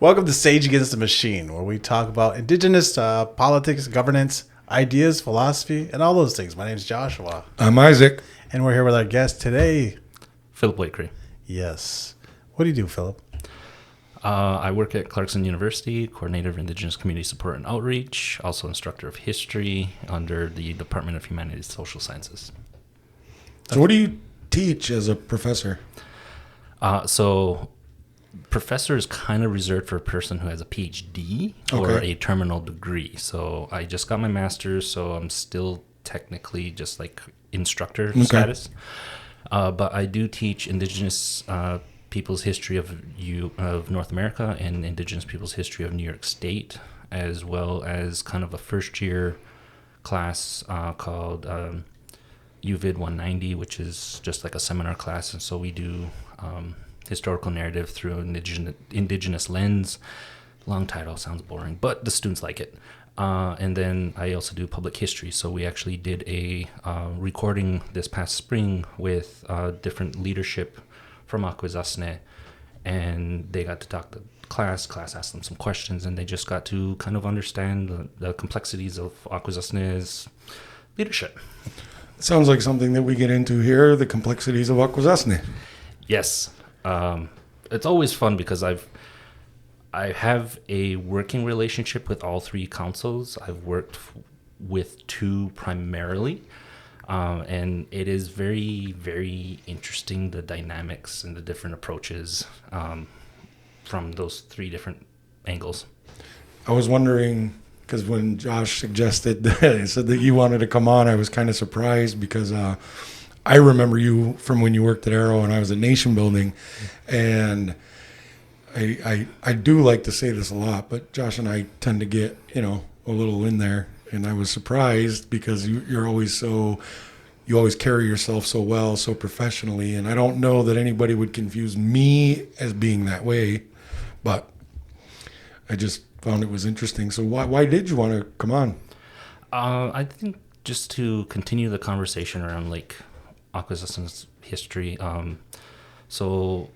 Welcome to Sage Against the Machine, where we talk about Indigenous politics, governance, ideas, philosophy, and all those things. My name is Joshua. I'm Isaac. And we're here with our guest today, Philip Wakely. Yes. What do you do, Philip? I work at Clarkson University, coordinator of Indigenous Community Support and Outreach, also instructor of history under the Department of Humanities and Social Sciences. So what do you teach as a professor? So professor is kind of reserved for a person who has a PhD or a terminal degree. So I just got my master's, so I'm still technically just like instructor status. But I do teach Indigenous people's history of North America and Indigenous people's history of New York State, as well as kind of a first year class called UVid 190, which is just like a seminar class. And so we do historical narrative through an indigenous lens. Long title, sounds boring, but the students like it. And then I also do public history. So we actually did a recording this past spring with different leadership from Akwesasne, and they got to talk to class asked them some questions, and they just got to kind of understand the complexities of Akwesasne's leadership. Sounds like something that we get into here, the complexities of Akwesasne. Yes. It's always fun because I have a working relationship with all three councils. I've worked with two primarily, and it is very, very interesting, the dynamics and the different approaches from those three different angles. I was wondering, because when Josh suggested that, said that you wanted to come on, I was kind of surprised because I remember you from when you worked at Arrow and I was at Nation Building, and I do like to say this a lot, but Josh and I tend to get, a little in there, and I was surprised because you always carry yourself so well, so professionally, and I don't know that anybody would confuse me as being that way, but I just found it was interesting. So why did you want to come on? I think just to continue the conversation around like Akwesasne's history. So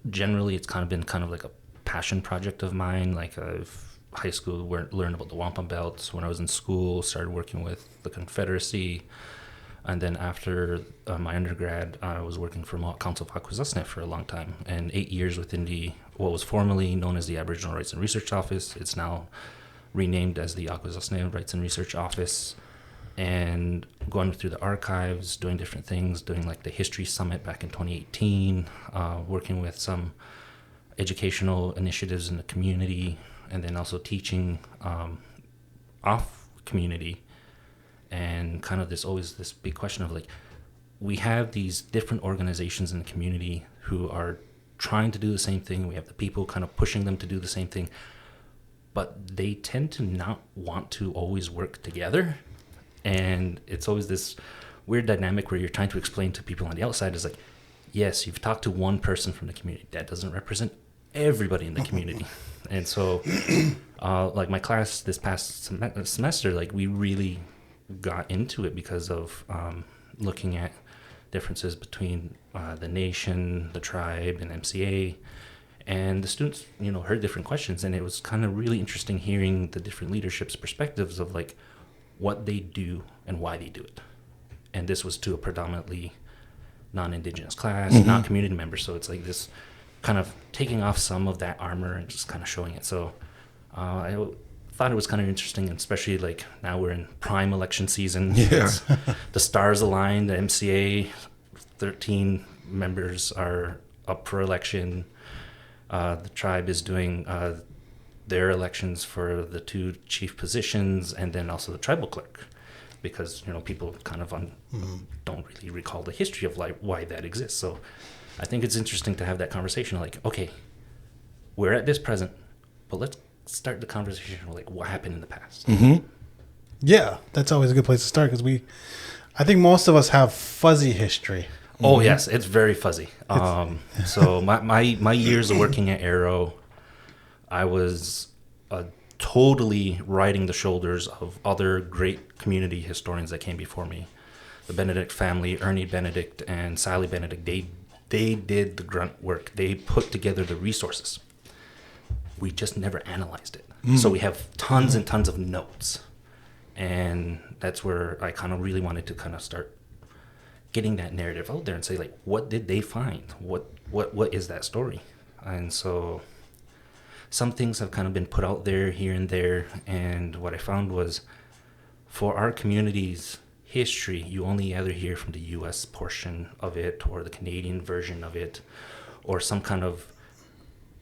generally it's been like a passion project of mine. Like high school learned about the wampum belts. When I was in school, started working with the Confederacy. And then after my undergrad, I was working for Council of Akwesasne for a long time, and 8 years within what was formerly known as the Aboriginal Rights and Research Office. It's now renamed as the Akwesasne Rights and Research Office. And going through the archives, doing different things, doing like the History Summit back in 2018, working with some educational initiatives in the community, and then also teaching off community. And kind of always this big question of like, we have these different organizations in the community who are trying to do the same thing. We have the people kind of pushing them to do the same thing, but they tend to not want to always work together. And it's always this weird dynamic where you're trying to explain to people on the outside is like, yes, you've talked to one person from the community. That doesn't represent everybody in the community. And so like my class this past semester, like we really got into it because of looking at differences between the nation, the tribe, and MCA. And the students, heard different questions. And it was kind of really interesting hearing the different leadership's perspectives of like, what they do and why they do it. And this was to a predominantly non-Indigenous class, not community members. So it's like this kind of taking off some of that armor and just kind of showing it. So I thought it was kind of interesting, especially like now we're in prime election season. Yeah. The stars aligned, the MCA, 13 members are up for election. The tribe is doing their elections for the two chief positions, and then also the tribal clerk, because people kind of don't really recall the history of why that exists. So I think it's interesting to have that conversation, like, okay, we're at this present, but let's start the conversation like what happened in the past. Yeah, that's always a good place to start, because I think most of us have fuzzy history. Oh yes, it's very fuzzy. So my years of working at Arrow, I was totally riding the shoulders of other great community historians that came before me. the Benedict family, Ernie Benedict and Sally Benedict, they did the grunt work. They put together the resources. We just never analyzed it. So we have tons and tons of notes. And that's where I kind of really wanted to kind of start getting that narrative out there and say, like, what did they find? What is that story? And so some things have kind of been put out there here and there. And what I found was, for our community's history, you only ever hear from the U.S. portion of it, or the Canadian version of it, or some kind of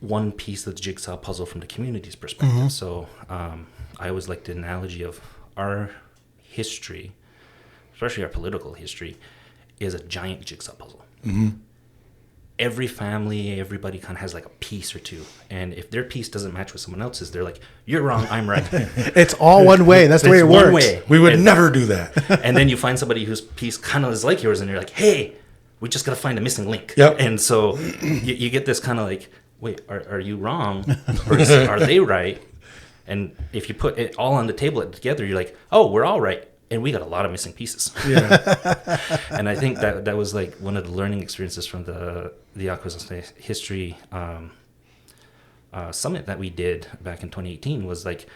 one piece of the jigsaw puzzle from the community's perspective. So I always like the analogy of our history, especially our political history, is a giant jigsaw puzzle. Every family, everybody kind of has like a piece or two. And if their piece doesn't match with someone else's, they're like, you're wrong, I'm right. It's all one way. That's the way it works. One way. We would never do that. And then you find somebody whose piece kind of is like yours, and you're like, hey, we just got to find a missing link. Yep. And so you get this kind of like, wait, are you wrong? Or are they right? And if you put it all on the table together, you're like, oh, we're all right. And we got a lot of missing pieces. Yeah. And I think that was like one of the learning experiences from the Akwesasne history summit that we did back in 2018 was like,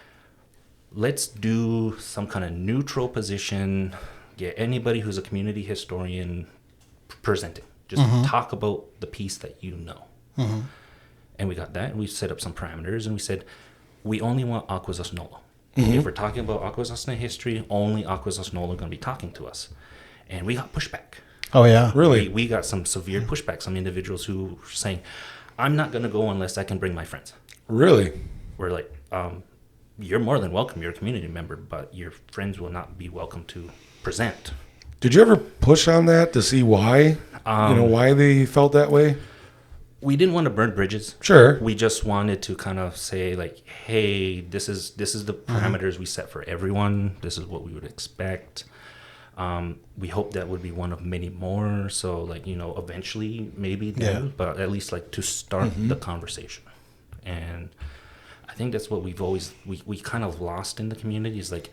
let's do some kind of neutral position, get anybody who's a community historian presenting. Just talk about the piece that you know. And we got that, and we set up some parameters, and we said, we only want Akwesasne. If we're talking about Akwesasne history, only Akwesasne are going to be talking to us. And we got pushback. Oh, yeah. Really? We got some severe pushback, some individuals who were saying, I'm not going to go unless I can bring my friends. Really? We're like, you're more than welcome. You're a community member, but your friends will not be welcome to present. Did you ever push on that to see why? Why they felt that way? We didn't want to burn bridges. Sure. We just wanted to kind of say, like, hey, this is the parameters we set for everyone. This is what we would expect. We hope that would be one of many more. So, like, eventually maybe then, but at least like to start the conversation. And I think that's what we've always, we kind of lost in the community, is like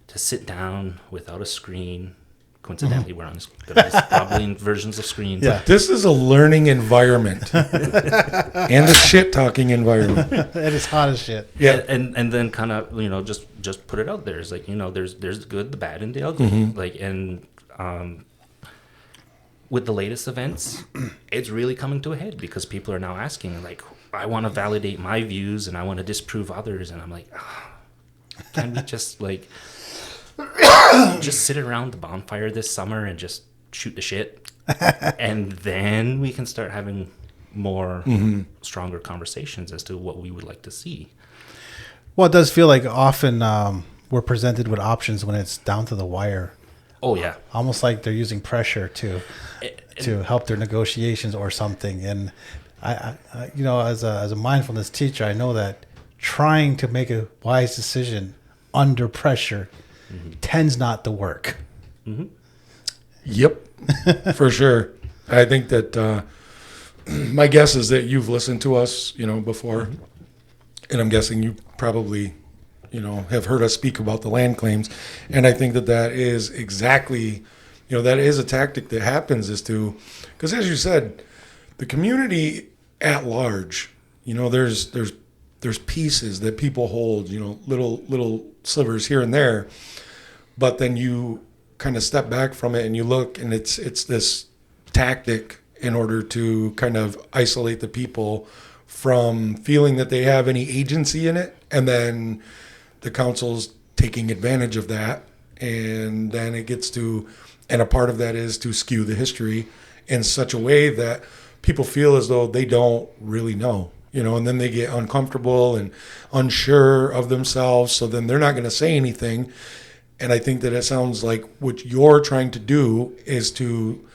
to sit down without a screen. Coincidentally, we're on the nice wobbling versions of screens. Yeah. This is a learning environment and a shit talking environment. It is hot as shit. Yeah. And then kind of, just put it out there. It's like, there's the good, the bad, and the ugly. Like, and with the latest events, it's really coming to a head because people are now asking, like, I want to validate my views and I want to disprove others. And I'm like, can we just like just sit around the bonfire this summer and just shoot the shit? And then we can start having more stronger conversations as to what we would like to see. Well, it does feel like often we're presented with options when it's down to the wire. Oh, yeah. Almost like they're using pressure to help their negotiations or something. And I as a mindfulness teacher, I know that trying to make a wise decision under pressure tends not to work. Yep, for sure. I think that my guess is that you've listened to us, before, and I'm guessing you probably, have heard us speak about the land claims, and I think that is exactly, that is a tactic that happens, is to, because as you said, the community at large, there's pieces that people hold, little slivers here and there. But then you kind of step back from it and you look, and it's this tactic in order to kind of isolate the people from feeling that they have any agency in it. And then the council's taking advantage of that. And then it gets to, and a part of that is to skew the history in such a way that people feel as though they don't really know. And then they get uncomfortable and unsure of themselves. So then they're not going to say anything. And I think that it sounds like what you're trying to do is to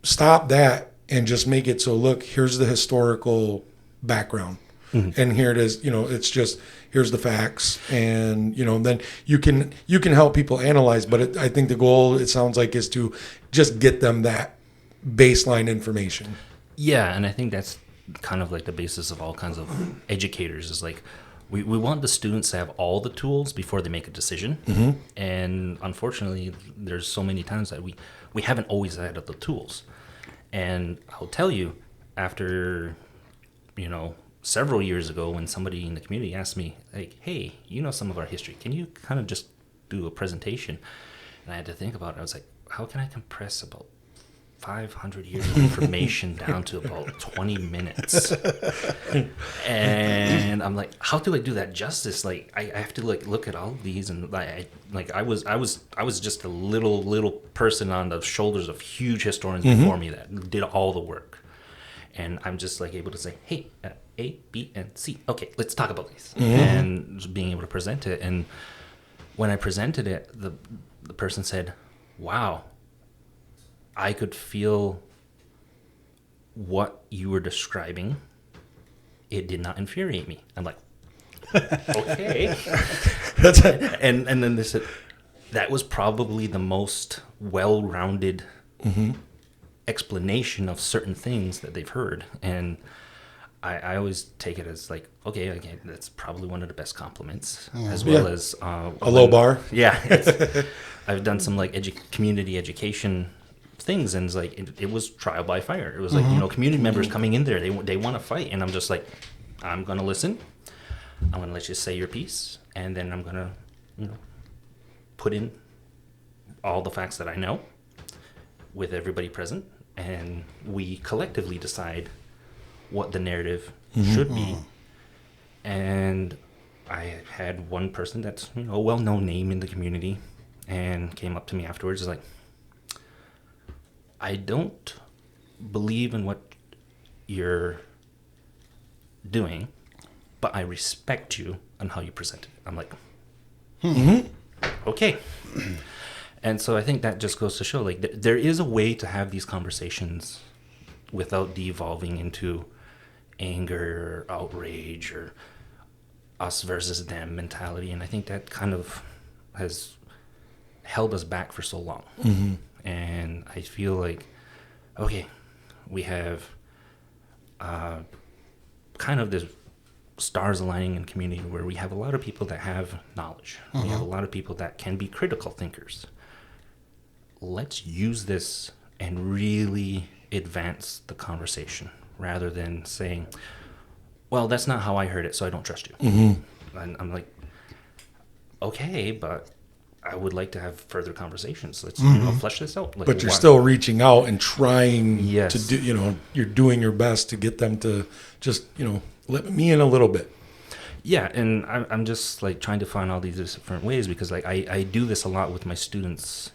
stop that and just make it so, look, here's the historical background. And here it is, it's just, here's the facts. And, then you can help people analyze. But I think the goal, it sounds like, is to just get them that baseline information. Yeah, and I think that's kind of like the basis of all kinds of educators, is like, we want the students to have all the tools before they make a decision. And unfortunately, there's so many times that we haven't always had the tools. And I'll tell you, after, several years ago, when somebody in the community asked me, like, hey, some of our history, can you kind of just do a presentation? And I had to think about it. I was like, how can I compress about 500 years of information down to about 20 minutes? And I'm like, how do I do that justice? Like, I have to look at all of these, and I was just a little person on the shoulders of huge historians before me that did all the work. And I'm just able to say, hey, A, B, and C. Okay, let's talk about these. And just being able to present it. And when I presented it, the person said, wow, I could feel what you were describing. It did not infuriate me. I'm like, okay. and then they said, that was probably the most well-rounded explanation of certain things that they've heard. And I always take it as okay, that's probably one of the best compliments, as well as a low bar. Yeah, I've done some community education things, and it was trial by fire. It was community members coming in there, they want to fight, and I'm just like, I'm gonna listen. I'm gonna let you say your piece, and then I'm gonna put in all the facts that I know with everybody present, and we collectively decide what the narrative should be. And I had one person that's a well-known name in the community, and came up to me afterwards, like, I don't believe in what you're doing, but I respect you and how you present it. I'm like, okay. And so I think that just goes to show, there is a way to have these conversations without devolving into anger or outrage or us versus them mentality. And I think that kind of has held us back for so long. And I feel like, okay, we have kind of this stars aligning in community where we have a lot of people that have knowledge. We have a lot of people that can be critical thinkers. Let's use this and really advance the conversation rather than saying, well, that's not how I heard it, so I don't trust you. And I'm like, okay, but I would like to have further conversations. Let's flesh this out. But you're still reaching out and trying to do, you're doing your best to get them to just, let me in a little bit. Yeah, and I'm just trying to find all these different ways, because I do this a lot with my students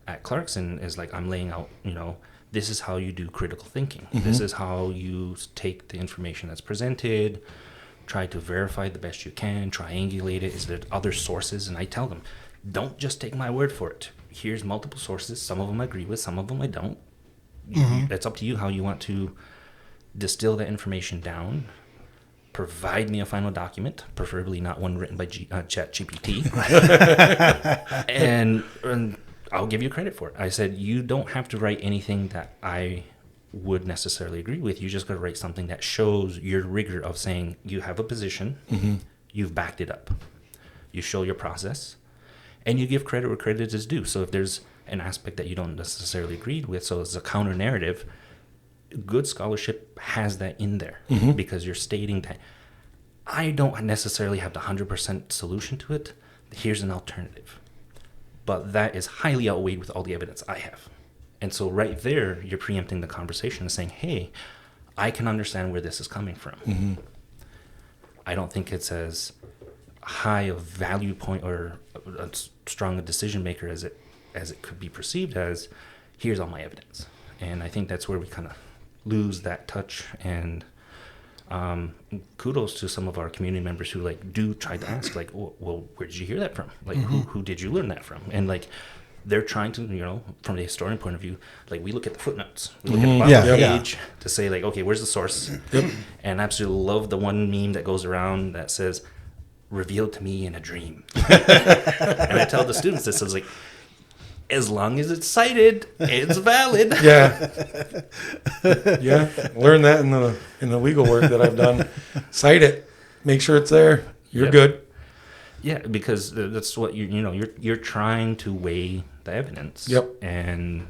at Clarkson, is I'm laying out, this is how you do critical thinking. This is how you take the information that's presented, try to verify the best you can, triangulate it. Is there other sources? And I tell them, don't just take my word for it. Here's multiple sources. Some of them I agree with, some of them I don't. It's up to you how you want to distill that information down. Provide me a final document, preferably not one written by ChatGPT. and I'll give you credit for it. I said, you don't have to write anything that I would necessarily agree with. You just got to write something that shows your rigor of saying you have a position, you've backed it up, you show your process, and you give credit where credit is due. So if there's an aspect that you don't necessarily agree with, so it's a counter narrative, good scholarship has that in there, because you're stating that I don't necessarily have the 100% solution to it. Here's an alternative. But that is highly outweighed with all the evidence I have. And so right there, you're preempting the conversation and saying, hey, I can understand where this is coming from. I don't think it's as high a value point or a strong a decision maker as it could be perceived as. Here's all my evidence. And I think that's where we kind of lose that touch. And kudos to some of our community members who do try to ask, well, where did you hear that from? Who did you learn that from? And they're trying to, from the historian point of view, we look at the footnotes, we look at the bottom of the page to say okay, where's the source? And I absolutely love the one meme that goes around that says, revealed to me in a dream. And I tell the students this, I was like, as long as it's cited, it's valid. Learn that in the legal work that I've done. Cite it, make sure it's there. You're good. Yeah, because that's what you're trying to weigh the evidence. Yep. And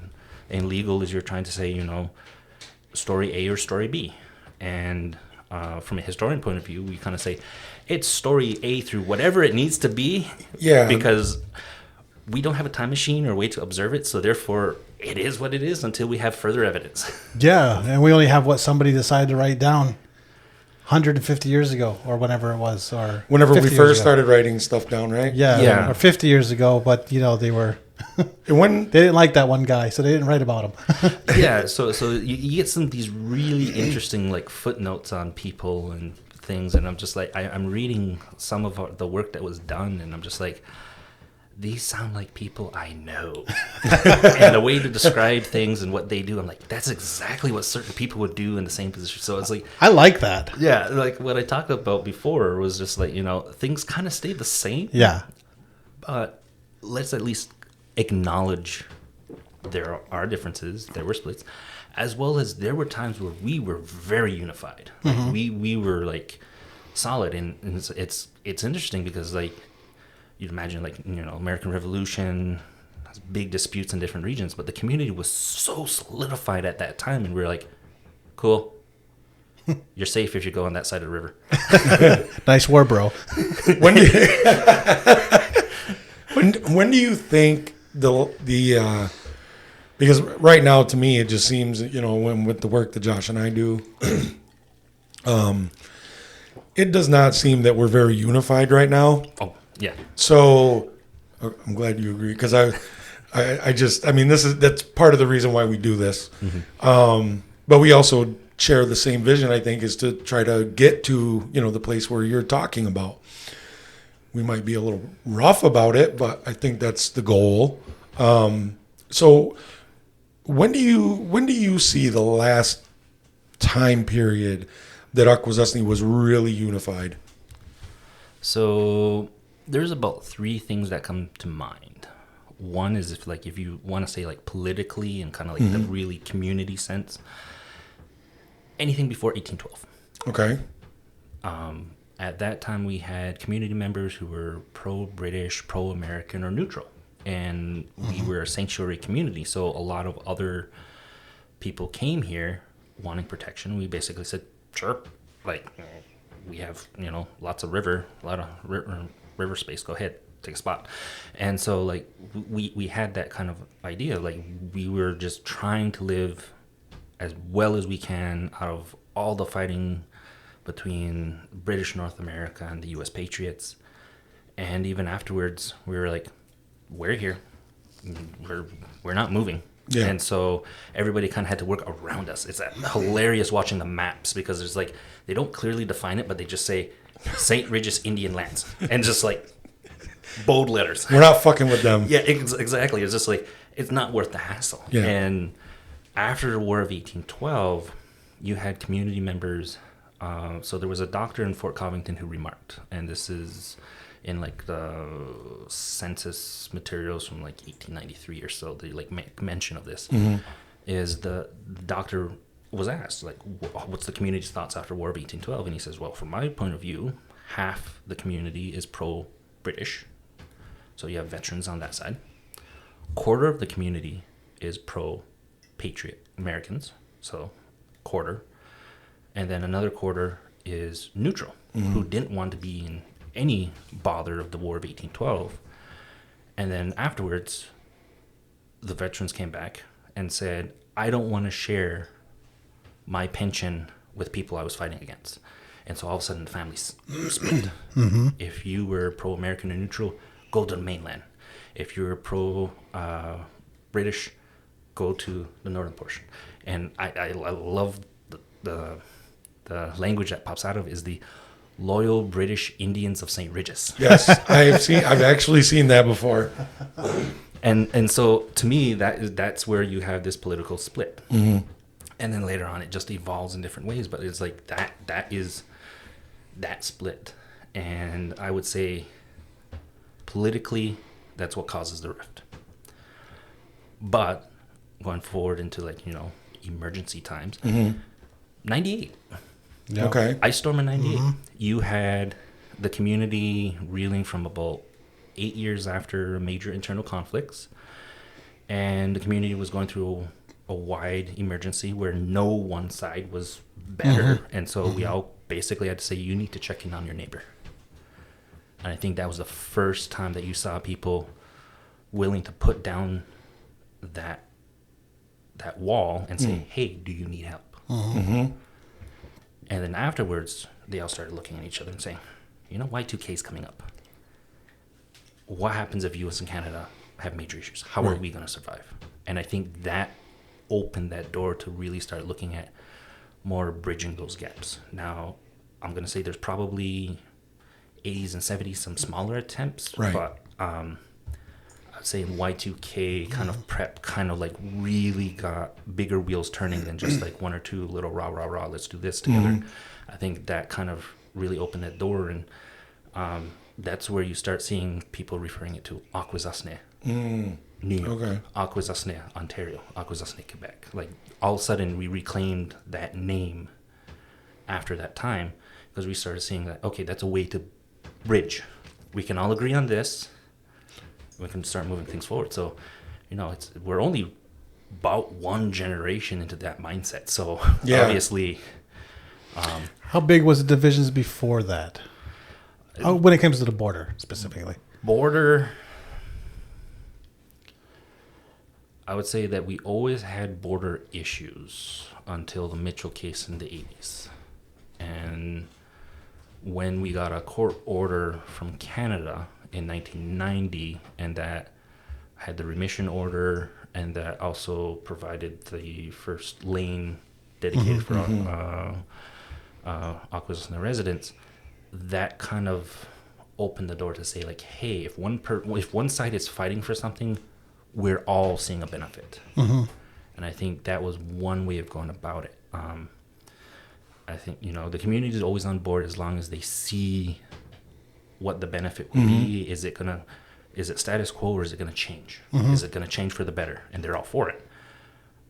legal is you're trying to say, story A or story B. And from a historian point of view, we kind of say it's story A through whatever it needs to be. Yeah. Because we don't have a time machine or a way to observe it, so therefore it is what it is until we have further evidence. Yeah, and we only have what somebody decided to write down 150 years ago, or whenever it was, or whenever we 50 years first ago. started writing stuff down, right? Yeah, or 50 years ago, but they were And when they didn't like that one guy, so they didn't write about him. Yeah, so you get some of these really interesting like footnotes on people and things, and I'm just like I'm reading some of the work that was done, and I'm just like, these sound like people I know. And the way to describe things and what they do, I'm like, that's exactly what certain people would do in the same position. So it's like, I like that. yeah, like what I talked about before was just like, things kind of stay the same. Yeah. But let's at least acknowledge there are differences, there were splits, as well as there were times where we were very unified. Like we were like solid, and it's interesting because like you'd imagine like American Revolution has big disputes in different regions, but the community was so solidified at that time, and we were like, cool, you're safe if you go on that side of the river. Nice war, bro. when do when do you think the because right now to me it just seems when with the work that Josh and I do, it does not seem that we're very unified right now. Oh yeah. So I'm glad you agree, because that's part of the reason why we do this. But we also share the same vision, I think, is to try to get to the place where you're talking about. We might be a little rough about it, but I think that's the goal. So when do you see the last time period that Akwesasne was really unified? So there's about three things that come to mind. One is if you want to say like politically and kind of like the really community sense, anything before 1812. Okay. At that time, we had community members who were pro-British, pro-American, or neutral. And we were a sanctuary community, so a lot of other people came here wanting protection. We basically said, sure, like, we have, lots of a lot of river space, go ahead, take a spot. And so, like, we had that kind of idea. Like, we were just trying to live as well as we can out of all the fighting between British North America and the U.S. Patriots. And even afterwards, we were like, we're here. We're not moving. Yeah. And so everybody kind of had to work around us. It's hilarious watching the maps, because there's like, they don't clearly define it, but they just say St. Regis Indian Lands. And just like bold letters. We're not fucking with them. Yeah, exactly. It's just like, it's not worth the hassle. Yeah. And after the War of 1812, you had community members. So there was a doctor in Fort Covington who remarked, and this is in like the census materials from like 1893 or so, they like make mention of this, is the doctor was asked, like, what's the community's thoughts after War of 1812? And he says, well, from my point of view, half the community is pro-British. So you have veterans on that side. Quarter of the community is pro-patriot Americans, so quarter. And then another quarter is neutral, who didn't want to be in any bother of the War of 1812. And then afterwards, the veterans came back and said, I don't want to share my pension with people I was fighting against. And so all of a sudden the family split. If you were pro-American or neutral, go to the mainland. If you were pro-British, go to the northern portion. And I love the language that pops out of is the Loyal British Indians of St. Regis. Yes, I've actually seen that before. And so to me, that's where you have this political split. And then later on, it just evolves in different ways. But it's like that is that split. And I would say politically, that's what causes the rift. But going forward into like, emergency times, 98. Yep. Okay. Ice storm in 98. You had the community reeling from about 8 years after major internal conflicts, and the community was going through a wide emergency where no one side was better, and so we all basically had to say, you need to check in on your neighbor. And I think that was the first time that you saw people willing to put down that wall and say, hey, do you need help? And then afterwards, they all started looking at each other and saying, you know, Y2K is coming up. What happens if US and Canada have major issues? How are we going to survive? And I think that opened that door to really start looking at more bridging those gaps. Now, I'm going to say there's probably 80s and 70s, some smaller attempts, but I'd say in Y2K kind of prep kind of like really got bigger wheels turning than just like one or two little rah, let's do this together. I think that kind of really opened that door, and that's where you start seeing people referring it to Akwesasne, New York, Akwesasne, Ontario, Akwesasne, Quebec. Like all of a sudden we reclaimed that name after that time because we started seeing that, okay, that's a way to bridge. We can all agree on this. We can start moving things forward. So, you know, we're only about one generation into that mindset. So obviously, how big was the divisions before that? When it comes to the border specifically, I would say that we always had border issues until the Mitchell case in the 80s. And when we got a court order from Canada in 1990, and that had the remission order, and that also provided the first lane dedicated for Akwesasne residents, that kind of opened the door to say, like, hey, if one side is fighting for something, we're all seeing a benefit. And I think that was one way of going about it. I think, you know, the community is always on board as long as they see what the benefit will be. Is it status quo, or is it going to change? Is it going to change for the better? And they're all for it.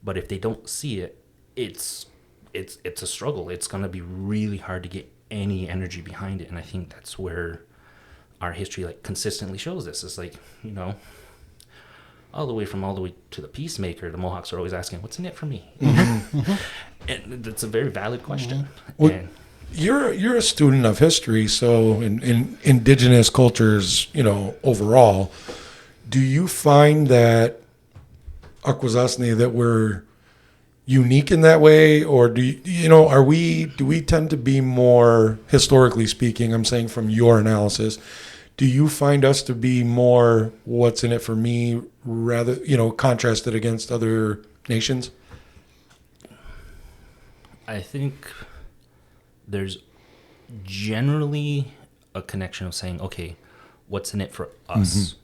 But if they don't see it, it's a struggle. It's going to be really hard to get any energy behind it. And I think that's where our history like consistently shows this. It's like, you know, all the way to the peacemaker, the Mohawks are always asking, what's in it for me? And that's a very valid question. Well, and you're a student of history, so in indigenous cultures, you know, overall, do you find that Akwesasne, that we're unique in that way, or do we tend to be more, historically speaking, I'm saying from your analysis, do you find us to be more what's in it for me, rather, you know, contrasted against other nations? I think there's generally a connection of saying, okay, what's in it for us?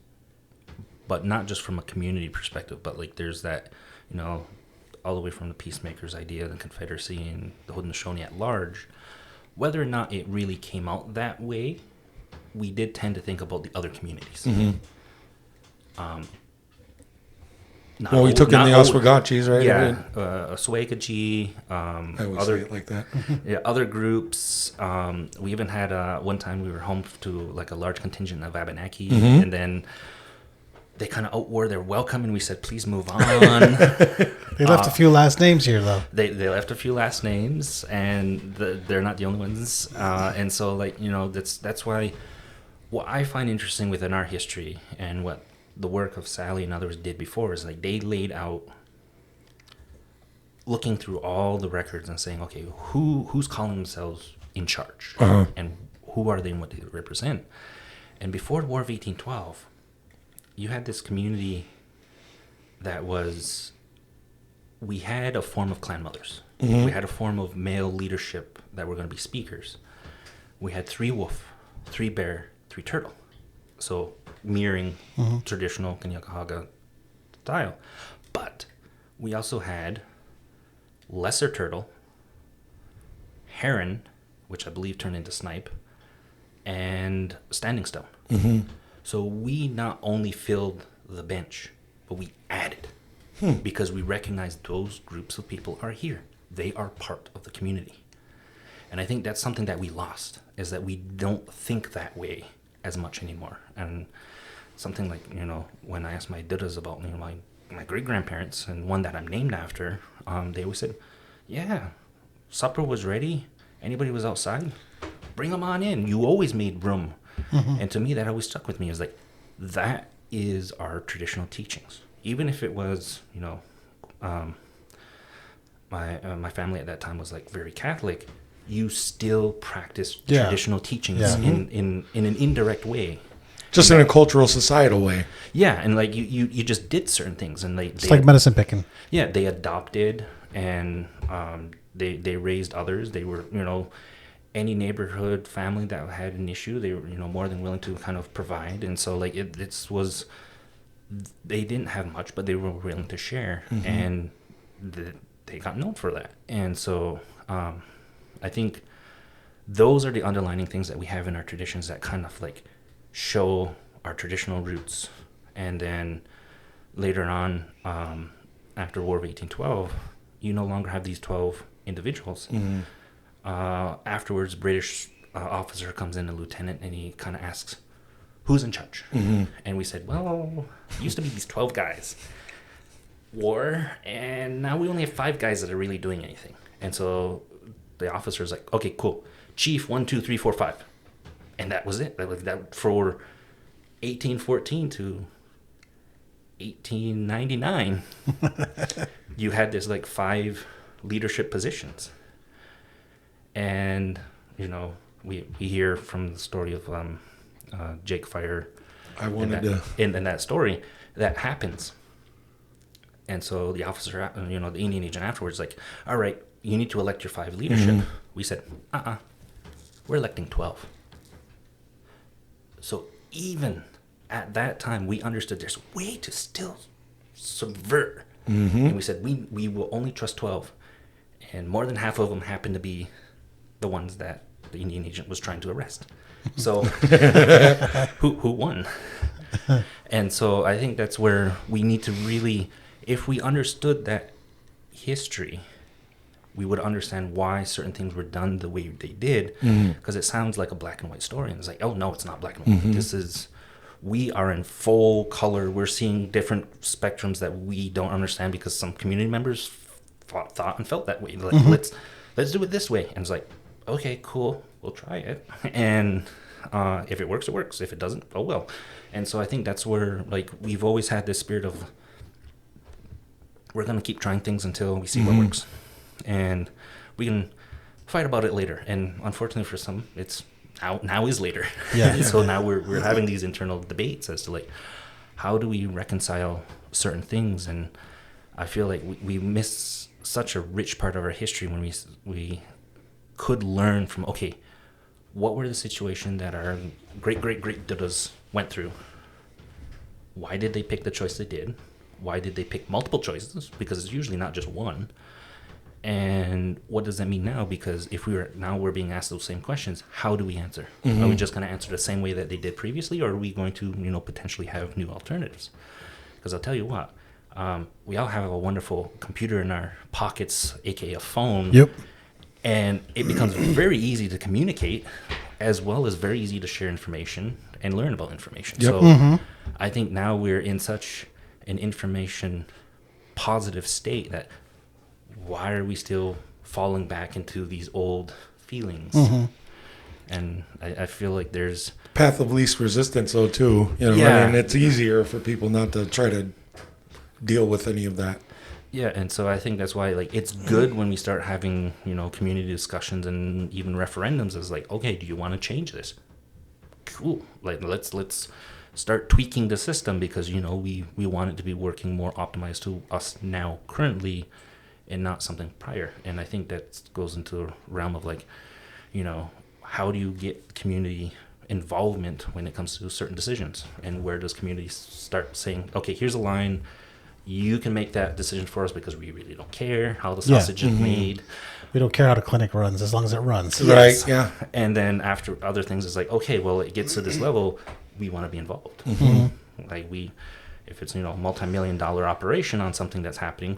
But not just from a community perspective, but like there's that, you know, all the way from the peacemakers idea, the Confederacy, and the Haudenosaunee at large. Whether or not it really came out that way, we did tend to think about the other communities. Well, we took in the Oswegatchis, right? Yeah, Oswegatchie. I always say it like that. Yeah, other groups. We even had one time we were home to like a large contingent of Abenaki, and then they kind of outwore their welcome, and we said, "Please move on." They left a few last names here, though. They left a few last names, and they're not the only ones. And so, like, you know, that's why what I find interesting within our history and what the work of Sally and others did before is like they laid out, looking through all the records and saying, okay, who's calling themselves in charge, and who are they and what do they represent? And before the War of 1812, you had this community that was, we had a form of clan mothers. We had a form of male leadership that were going to be speakers. We had 3 wolf, 3 bear, 3 turtle. So mirroring traditional Kanien'kehá:ka style. But we also had lesser turtle, heron, which I believe turned into snipe, and standing stone. So we not only filled the bench, but we added, because we recognized those groups of people are here. They are part of the community. And I think that's something that we lost, is that we don't think that way as much anymore. And something like, when I asked my dudas about my great-grandparents, and one that I'm named after, they always said, yeah, supper was ready. Anybody was outside, bring them on in. You always made room. And to me, that always stuck with me, is like, that is our traditional teachings. Even if it was, my family at that time was like very Catholic, you still practice traditional teachings in an indirect way. Just in a cultural, societal way. Yeah, and like you just did certain things, and it's like medicine picking. Yeah, they adopted, and they raised others. They were, any neighborhood family that had an issue, they were, more than willing to kind of provide. And so like it was, they didn't have much, but they were willing to share, and they got known for that. And so I think those are the underlining things that we have in our traditions that kind of like show our traditional roots. And then later on, after War of 1812, you no longer have these 12 individuals. Afterwards, British officer comes in, a lieutenant, and he kind of asks, who's in charge? And we said, well, it used to be these 12 guys. War, and now we only have 5 guys that are really doing anything. And so the officer's like, okay, cool. Chief, 1, 2, 3, 4, 5. And that was it. That for 1814 to 1899, you had this like 5 leadership positions. And, we hear from the story of Jake Fire. In that story, that happens. And so the officer, the Indian agent afterwards, like, all right, you need to elect your 5 leadership. We said, we're electing 12. So even at that time, we understood there's a way to still subvert. And we said, we will only trust 12. And more than half of them happened to be the ones that the Indian agent was trying to arrest. So who won? And so I think that's where we need to really, if we understood that history, we would understand why certain things were done the way they did, because it sounds like a black and white story. And it's like, oh, no, it's not black and white. We are in full color. We're seeing different spectrums that we don't understand because some community members thought and felt that way. Like, let's do it this way. And it's like, okay, cool, we'll try it. And if it works, it works. If it doesn't, oh well. And so I think that's where, like, we've always had this spirit of, we're going to keep trying things until we see what works. And we can fight about it later. And unfortunately for some, it's now is later. Yeah. So now we're having these internal debates as to, like, how do we reconcile certain things? And I feel like we miss such a rich part of our history when we could learn from, okay, what were the situations that our great dudas went through? Why did they pick the choice they did? Why did they pick multiple choices? Because it's usually not just one. And what does that mean now? Because if we're being asked those same questions, how do we answer? Are we just going to answer the same way that they did previously, or are we going to, potentially have new alternatives? Because I'll tell you what, we all have a wonderful computer in our pockets, aka a phone. Yep. And it becomes very easy to communicate, as well as very easy to share information and learn about information. Yep. So I think now we're in such an information positive state that why are we still falling back into these old feelings? And I feel like there's path of least resistance, though, too. I mean, it's easier for people not to try to deal with any of that. Yeah, and so I think that's why, like, it's good when we start having, community discussions and even referendums. Is like, okay, do you want to change this? Cool. Like, let's start tweaking the system because, we want it to be working more optimized to us now currently and not something prior. And I think that goes into a realm of, like, how do you get community involvement when it comes to certain decisions? And where does community start saying, okay, here's a line, you can make that decision for us because we really don't care how the sausage is made. We don't care how the clinic runs as long as it runs. Yes. Right, yeah. And then after other things, it's like, okay, well, it gets to this level, we want to be involved. Like if it's, multi-million-dollar operation on something that's happening,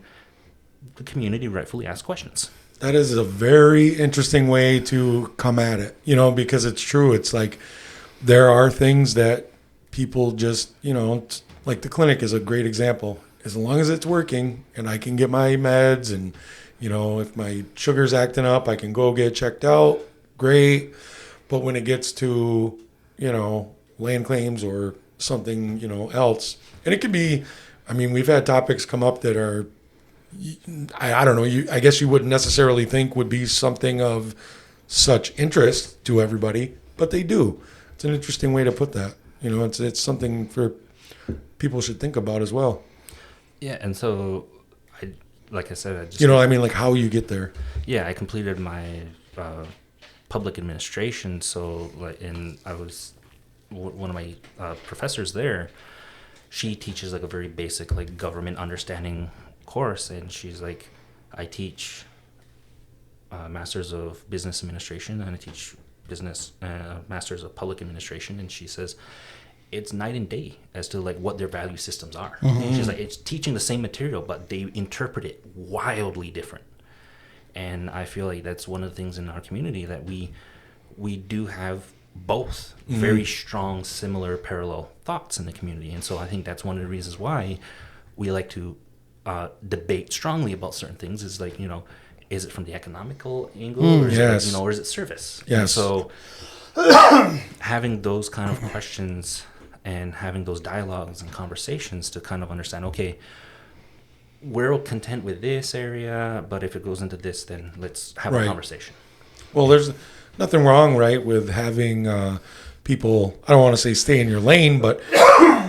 the community rightfully asks questions. That is a very interesting way to come at it, because it's true. It's like there are things that people just, like the clinic is a great example. As long as it's working and I can get my meds and, if my sugar's acting up, I can go get checked out, great. But when it gets to, land claims or something, else, and it could be, we've had topics come up that are, I don't know, I guess you wouldn't necessarily think would be something of such interest to everybody, but they do. It's an interesting way to put that. It's something for people should think about as well. Yeah, and so, like I said, I just... like how you get there. Yeah, I completed my public administration, so, I was... One of my professors there, she teaches, a very basic, government understanding course, and she's like, I teach Masters of Business Administration, and I teach Masters of Public Administration, and she says it's night and day as to what their value systems are. Mm-hmm. She's like, it's teaching the same material, but they interpret it wildly different. And I feel like that's one of the things in our community that we do have both very strong, similar, parallel thoughts in the community, and so I think that's one of the reasons why we like to debate strongly about certain things. Is is it from the economical angle, or is yes. it or is it service? Yes. And so having those kind of questions and having those dialogues and conversations to kind of understand, okay, we're content with this area, but if it goes into this, then let's have a conversation. Well, there's nothing wrong, right, with having people, I don't want to say stay in your lane, but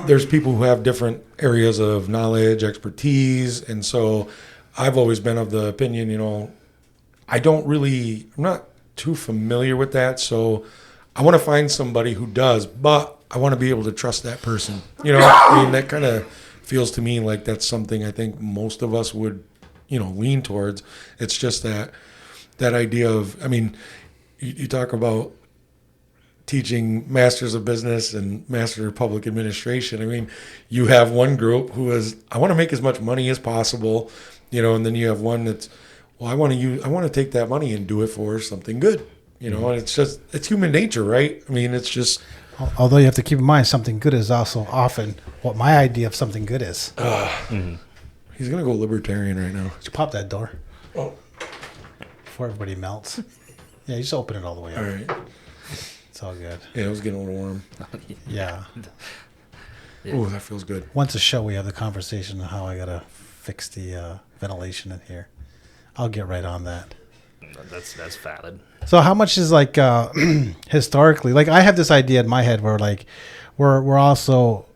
there's people who have different areas of knowledge, expertise, and so I've always been of the opinion, I'm not too familiar with that, so I want to find somebody who does, but I want to be able to trust that person. That kind of feels to me like that's something I think most of us would, lean towards. It's just that idea of, you talk about teaching Masters of Business and Master of Public Administration. You have one group who is, I want to make as much money as possible, and then you have one that's, well, I want to take that money and do it for something good, and it's human nature, right? It's just. Although you have to keep in mind, something good is also often what my idea of something good is. He's going to go libertarian right now. Just pop that door. Oh. Before everybody melts. Yeah, you just open it all the way up. All right. It's all good. Yeah, it was getting a little warm. Yeah. Oh, that feels good. Once a show, we have the conversation on how I got to fix the ventilation in here. I'll get right on that. That's valid. So how much is historically, I have this idea in my head where we're also,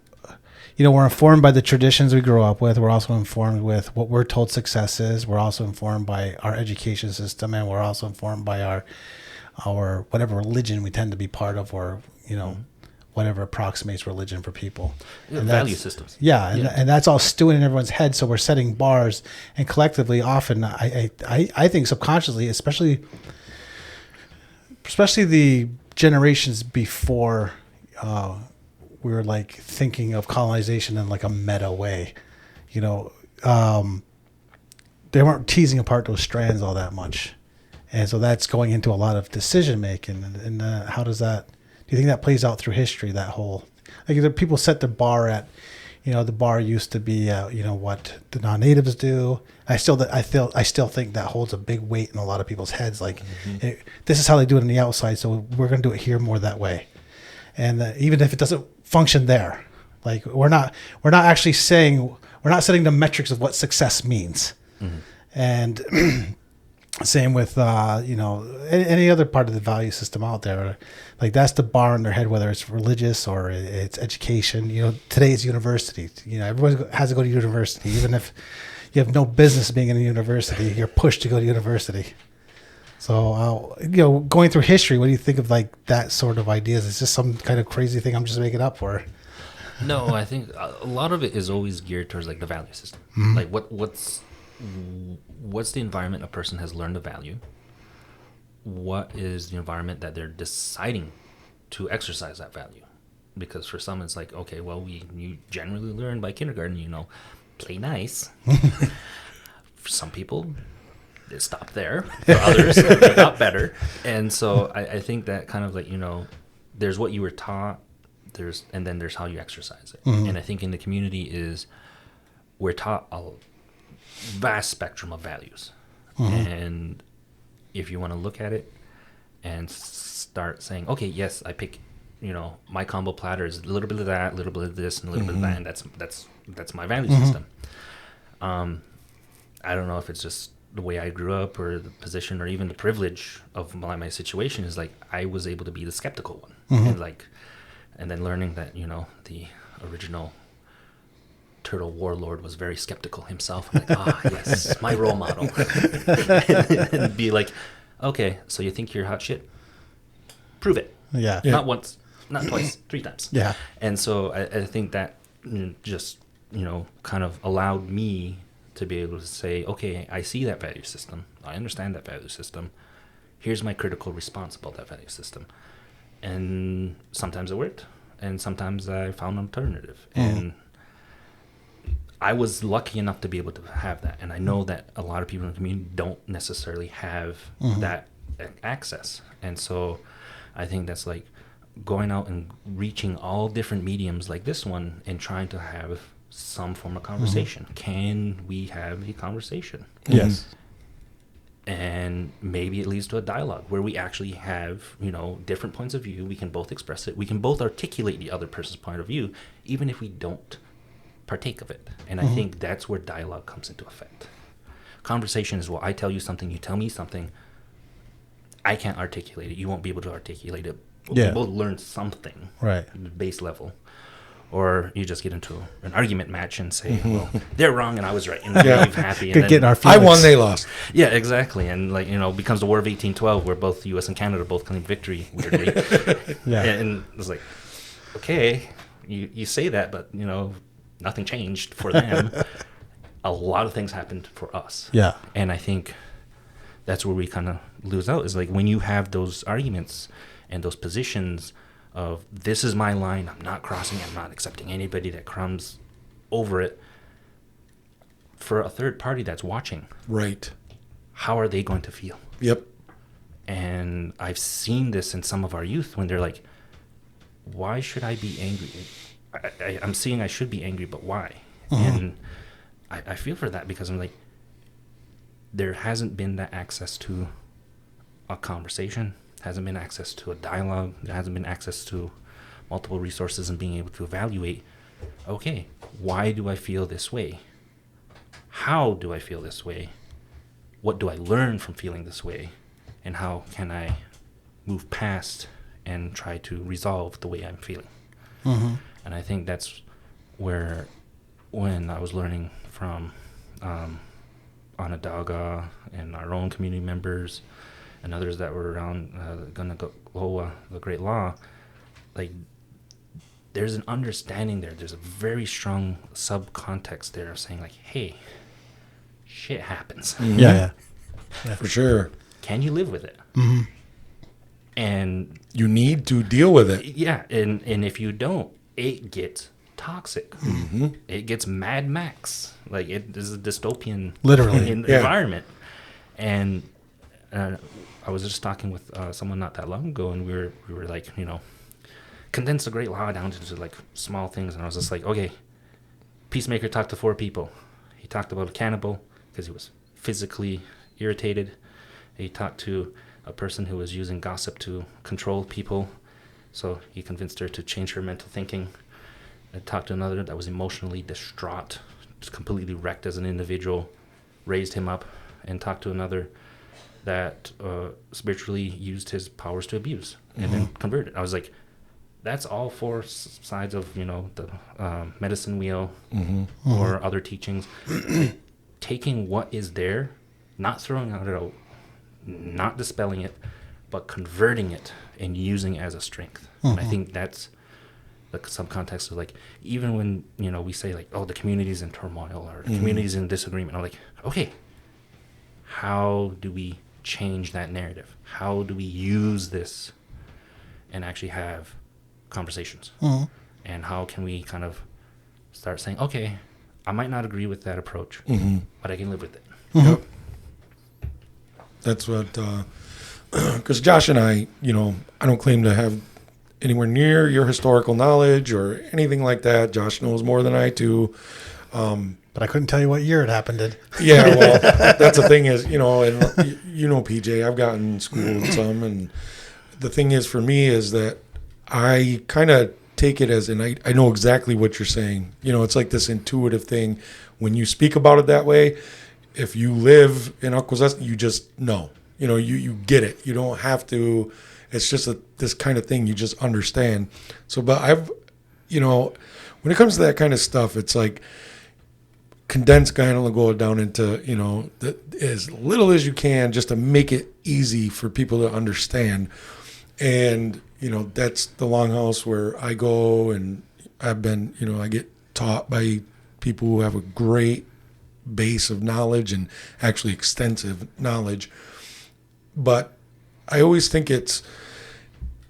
we're informed by the traditions we grew up with. We're also informed with what we're told success is. We're also informed by our education system, and we're also informed by our whatever religion we tend to be part of, or whatever approximates religion for people. And value systems. Yeah, and that's all stewing in everyone's head. So we're setting bars, and collectively, often I think subconsciously, especially the generations before we were thinking of colonization in a meta way, they weren't teasing apart those strands all that much, and so that's going into a lot of decision making. And how does that? Do you think that plays out through history? That whole people set the bar at, the bar used to be what the non-natives do. I still think that holds a big weight in a lot of people's heads. This is how they do it on the outside, so we're going to do it here more that way. And even if it doesn't function there, we're not actually saying, we're not setting the metrics of what success means. Mm-hmm. And same with any other part of the value system out there. That's the bar in their head, whether it's religious or it's education. Today it's university. Everyone has to go to university, even if you have no business being in a university. You're pushed to go to university. So, going through history, what do you think of that sort of ideas? Is this some kind of crazy thing I'm just making up for? No, I think a lot of it is always geared towards the value system. Mm-hmm. What's the environment a person has learned to value? What is the environment that they're deciding to exercise that value? Because for some it's okay, well, you generally learn by kindergarten, play nice. For some people, it stopped there. For others, it got better. And so I think that kind of like, there's what you were taught, and then there's how you exercise it. And I think in the community is we're taught a vast spectrum of values. And if you want to look at it and start saying, okay, yes, I pick, my combo platter is a little bit of that, a little bit of this, and a little bit of that, and that's my value system. I don't know if it's just the way I grew up or the position or even the privilege of my situation is like I was able to be the skeptical one. And then learning that, the original turtle warlord was very skeptical himself. I'm like, yes, my role model. And be like, okay, so you think you're hot shit? Prove it. Yeah. Not once, not twice, 3 times. Yeah. And so I think that just, kind of allowed me to be able to say, okay, I see that value system. I understand that value system. Here's my critical response about that value system. And sometimes it worked, and sometimes I found an alternative. And I was lucky enough to be able to have that. And I know that a lot of people in the community don't necessarily have that access. And so I think that's like going out and reaching all different mediums like this one and trying to have some form of conversation. Can we have a conversation? Yes. And maybe it leads to a dialogue where we actually have, different points of view. We can both express it. We can both articulate the other person's point of view, even if we don't partake of it. And I think that's where dialogue comes into effect. Conversation is, well, I tell you something, you tell me something. I can't articulate it. You won't be able to articulate it. We both learn something. Right. At the base level. Or you just get into an argument match and say, well, they're wrong and I was right. And leave happy. And Getting our I feelings. won, they lost. Yeah, exactly. And becomes the War of 1812 where both the U.S. and Canada both claim victory, weirdly. Yeah. And it's like, okay, you say that, but, nothing changed for them. A lot of things happened for us. Yeah. And I think that's where we kind of lose out is like when you have those arguments and those positions of this is my line, I'm not crossing it, I'm not accepting anybody that comes over it. For a third party that's watching, Right. how are they going to feel? Yep. And I've seen this in some of our youth when they're like, why should I be angry? I'm seeing I should be angry, but why? And I feel for that because I'm like, there hasn't been that access to a conversation, hasn't been access to a dialogue, there hasn't been access to multiple resources and being able to evaluate, okay, why do I feel this way? How do I feel this way? What do I learn from feeling this way? And how can I move past and try to resolve the way I'm feeling? And I think that's where, when I was learning from Onondaga and our own community members and others that were around the Great Law, like there's an understanding there. There's a very strong subcontext there of saying like, hey, shit happens. Yeah. For sure. Can you live with it? And You need to deal with it. yeah, and if you don't, it gets toxic. It gets Mad Max. Like it is a dystopian Literally. environment. And I was just talking with someone not that long ago, and we were like, condense the Great Law down to like small things. And I was just like, okay, Peacemaker talked to 4 people. He talked about a cannibal because he was physically irritated. He talked to a person who was using gossip to control people, so he convinced her to change her mental thinking. I talked to another that was emotionally distraught, just completely wrecked as an individual, raised him up, and talked to another that spiritually used his powers to abuse and then converted. I was like, that's all 4 sides of the medicine wheel or other teachings. Taking what is there, not throwing it out, not dispelling it, but converting it and using it as a strength. And I think that's the subcontext of like, even when we say like, oh, the community's in turmoil or the community's in disagreement, I'm like, okay, how do we change that narrative? How do we use this and actually have conversations? And how can we kind of start saying, okay, I might not agree with that approach, but I can live with it. Yep. That's what, because Josh and I, I don't claim to have anywhere near your historical knowledge or anything like that. Josh knows more than I do. But I couldn't tell you what year it happened in. Yeah, well, that's the thing is, and PJ, I've gotten schooled some, and the thing is for me is that I kind of take it as, and I know exactly what you're saying. It's like this intuitive thing. When you speak about it that way, if you live in Akwesasne, you just know. You get it. You don't have to. It's just this kind of thing you just understand. So, but when it comes to that kind of stuff, it's like condense go down into, as little as you can just to make it easy for people to understand. And, that's the longhouse where I go, and I've been, I get taught by people who have a great base of knowledge and actually extensive knowledge. But I always think it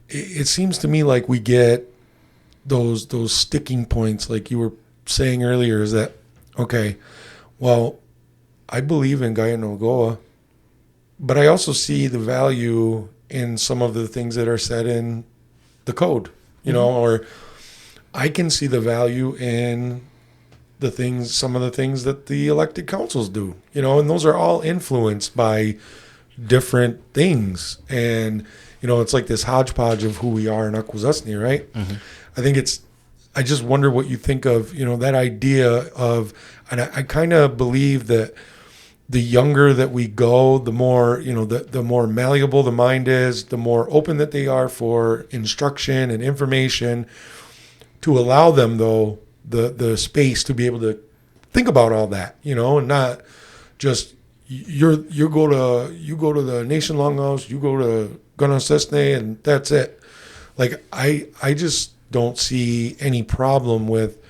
seems to me like we get those sticking points, like you were saying earlier, is that, okay, well, I believe in Gayanogoa, but I also see the value in some of the things that are said in the code, or I can see the value in some of the things that the elected councils do, and those are all influenced by different things. And, it's like this hodgepodge of who we are in Akwesasne, right? Mm-hmm. I think I just wonder what you think of, that idea of, and I kind of believe that the younger that we go, the more, the more malleable the mind is, the more open that they are for instruction and information, to allow them, though, the space to be able to think about all that, and not just you go to the Nation Longhouse, you go to Haudenosaunee, and that's it. Like I just don't see any problem with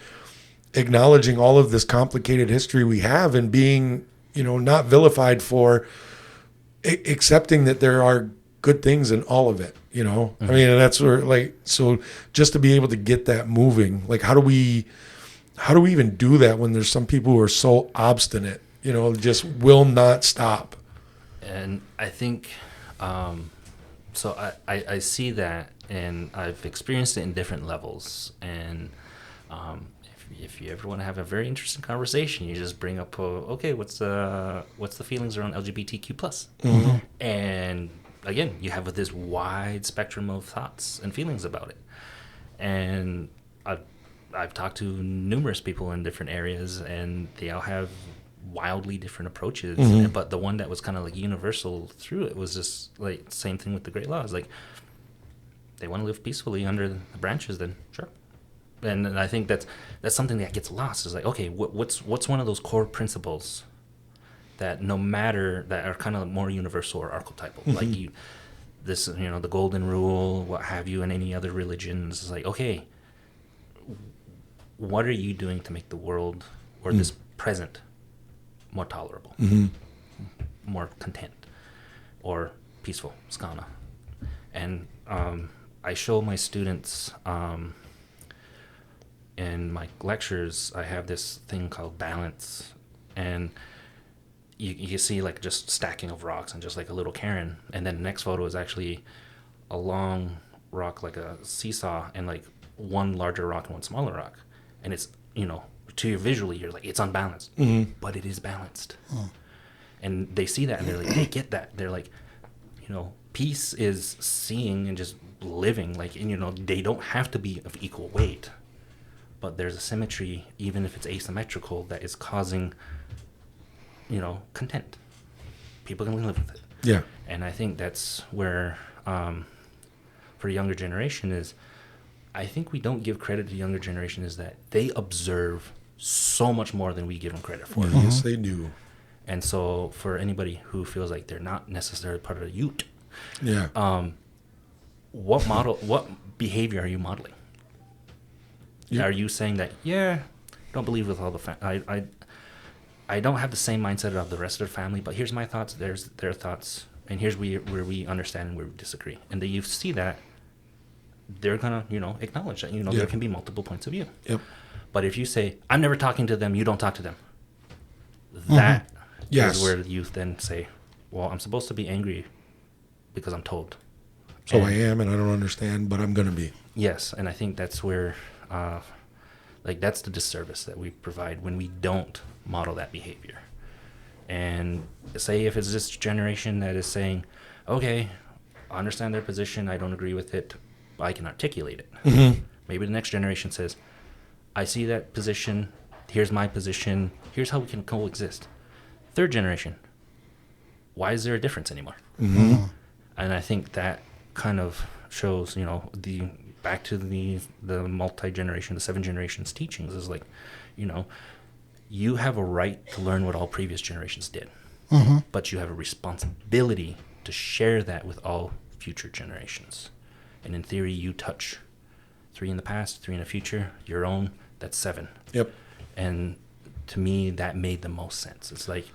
acknowledging all of this complicated history we have and being, not vilified for accepting that there are good things in all of it, Mm-hmm. I mean, and that's where, so just to be able to get that moving, how do we even do that when there's some people who are so obstinate, just will not stop? And I think, so I see that, and I've experienced it in different levels. And if you ever want to have a very interesting conversation, you just bring up, okay, what's the feelings around LGBTQ+. Mm-hmm. And again, you have this wide spectrum of thoughts and feelings about it. And I've talked to numerous people in different areas, and they all have wildly different approaches. Mm-hmm. But the one that was kind of universal through it was just same thing with the Great Laws. They want to live peacefully under the branches, then sure. And I think that's something that gets lost. Is okay, what's one of those core principles that no matter, that are kind of more universal or archetypal, mm-hmm. The golden rule, what have you, in any other religions. It's okay, what are you doing to make the world or this present more tolerable, mm-hmm. more content, or peaceful, skana? And I show my students in my lectures, I have this thing called balance, and you see just stacking of rocks and just a little cairn, and then the next photo is actually a long rock, like a seesaw, and one larger rock and one smaller rock, and it's to you visually you're it's unbalanced, mm-hmm. but it is balanced. And they see that and they're they get that, they're peace is seeing and just living they don't have to be of equal weight, but there's a symmetry, even if it's asymmetrical, that is causing content. People can live with it. Yeah. And I think that's where for younger generation is, I think we don't give credit to younger generation, is that they observe so much more than we give them credit for. Mm-hmm. Yes, they do. And so for anybody who feels like they're not necessarily part of the youth, yeah. What behavior are you modeling? Yeah. Are you saying that, don't believe with all the I don't have the same mindset of the rest of the family, but here's my thoughts, there's their thoughts, and here's where we understand and where we disagree. And then you see that they're gonna, acknowledge that, there can be multiple points of view. Yep. But if you say, I'm never talking to them, you don't talk to them, that yes. is where the youth then say, well, I'm supposed to be angry because I'm told. So And I am, and I don't understand, but I'm going to be. yes, and I think that's where, that's the disservice that we provide when we don't model that behavior. And say if it's this generation that is saying, okay, I understand their position, I don't agree with it, but I can articulate it. Mm-hmm. Maybe the next generation says, I see that position, here's my position, here's how we can coexist. Third generation, why is there a difference anymore? Mm-hmm. And I think that kind of shows, back to the multi-generation, the 7 generations teachings is like, you have a right to learn what all previous generations did, but you have a responsibility to share that with all future generations. And in theory, you touch 3 in the past, 3 in the future, your own, that's 7. Yep. And to me, that made the most sense. It's like,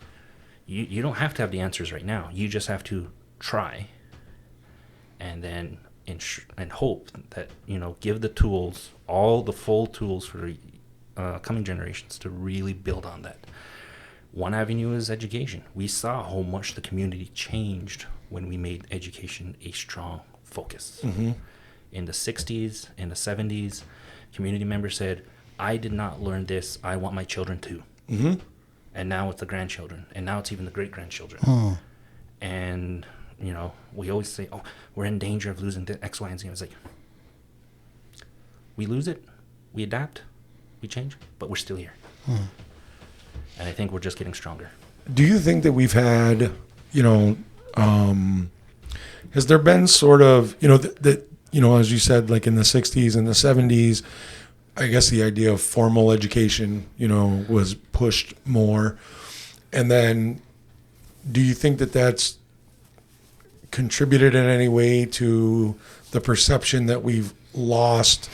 you don't have to have the answers right now. You just have to try, and then and hope that, give the tools, all the full tools for the coming generations to really build on that. One avenue is education. We saw how much the community changed when we made education a strong focus. Mm-hmm. In the 60s, in the 70s, community members said, I did not learn this, I want my children to. Mm-hmm. And now it's the grandchildren, and now it's even the great-grandchildren. And, we always say, oh, we're in danger of losing the X, Y, and Z. It's like, we lose it, we adapt, we change, but we're still here. And I think we're just getting stronger. Do you think that we've had, has there been sort of, as you said, like in the 60s and the 70s, I guess the idea of formal education, was pushed more. And then do you think that that's contributed in any way to the perception that we've lost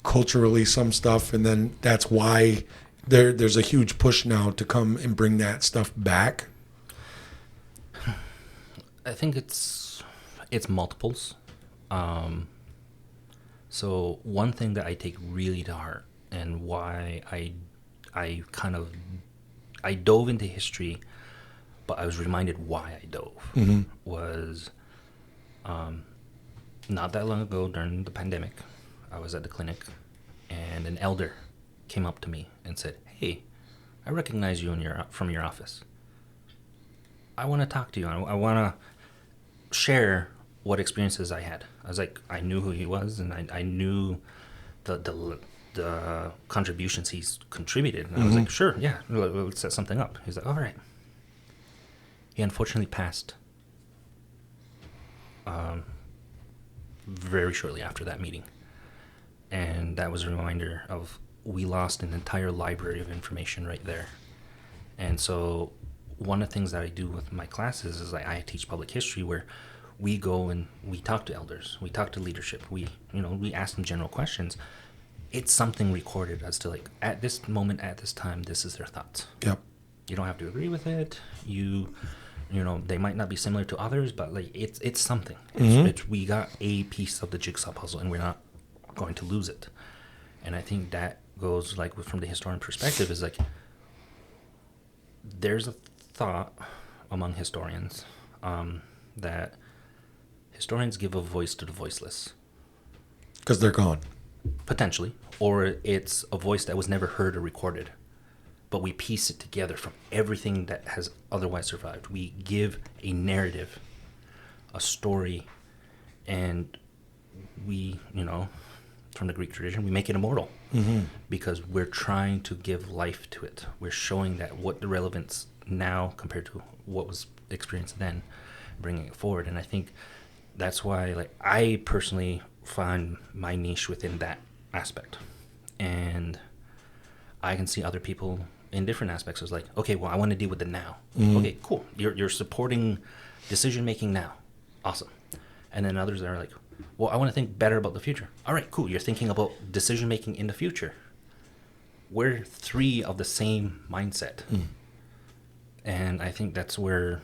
culturally some stuff, and then that's why there's a huge push now to come and bring that stuff back? I think it's multiples. So one thing that I take really to heart, and why I dove into history, but I was reminded why I dove, was not that long ago during the pandemic, I was at the clinic, and an elder came up to me and said, hey, I recognize you from your office. I want to talk to you. I want to share what experiences I had. I was like, I knew who he was, and I knew the contributions he's contributed. And I was like, sure, yeah, let's set something up. He's like, all right. He unfortunately passed very shortly after that meeting. And that was a reminder of, we lost an entire library of information right there. And so one of the things that I do with my classes is I teach public history, where we go and we talk to elders, we talk to leadership, we ask them general questions. It's something recorded as to, like, at this moment, at this time, this is their thoughts. Yep. You don't have to agree with it. They might not be similar to others, but like it's something. We got a piece of the jigsaw puzzle, and we're not going to lose it. And I think that goes, like, from the historian perspective, is like, there's a thought among historians that historians give a voice to the voiceless. Because they're gone. Potentially. Or it's a voice that was never heard or recorded, but we piece it together from everything that has otherwise survived. We give a narrative, a story, and we, from the Greek tradition, we make it immortal, because we're trying to give life to it. We're showing that what the relevance now compared to what was experienced then, bringing it forward. And I think that's why, like, I personally find my niche within that aspect. And I can see other people in different aspects. It's like, okay, well, I want to deal with the now. Okay, cool. You're supporting decision making now. Awesome. And then others are like, well, I want to think better about the future. All right, cool. You're thinking about decision making in the future. We're 3 of the same mindset. And I think that's where,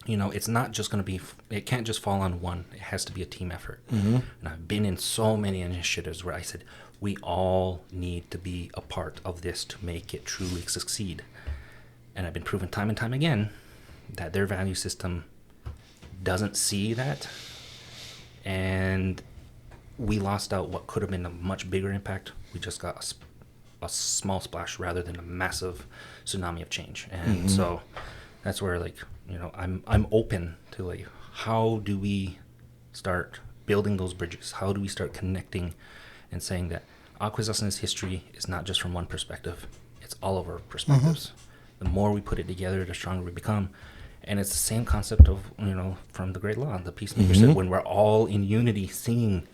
it's not just going to be, it can't just fall on one. It has to be a team effort. And I've been in so many initiatives where I said, we all need to be a part of this to make it truly succeed. And I've been proven time and time again that their value system doesn't see that, and we lost out what could have been a much bigger impact. We just got a small splash rather than a massive tsunami of change. And so that's where, like, you know, I'm open to, like, how do we start building those bridges? How do we start connecting and saying that Akwesasne's history is not just from one perspective, it's all of our perspectives. The more we put it together, the stronger we become. And it's the same concept of, you know, from the Great Law. The Peacemaker said, when we're all in unity, singing,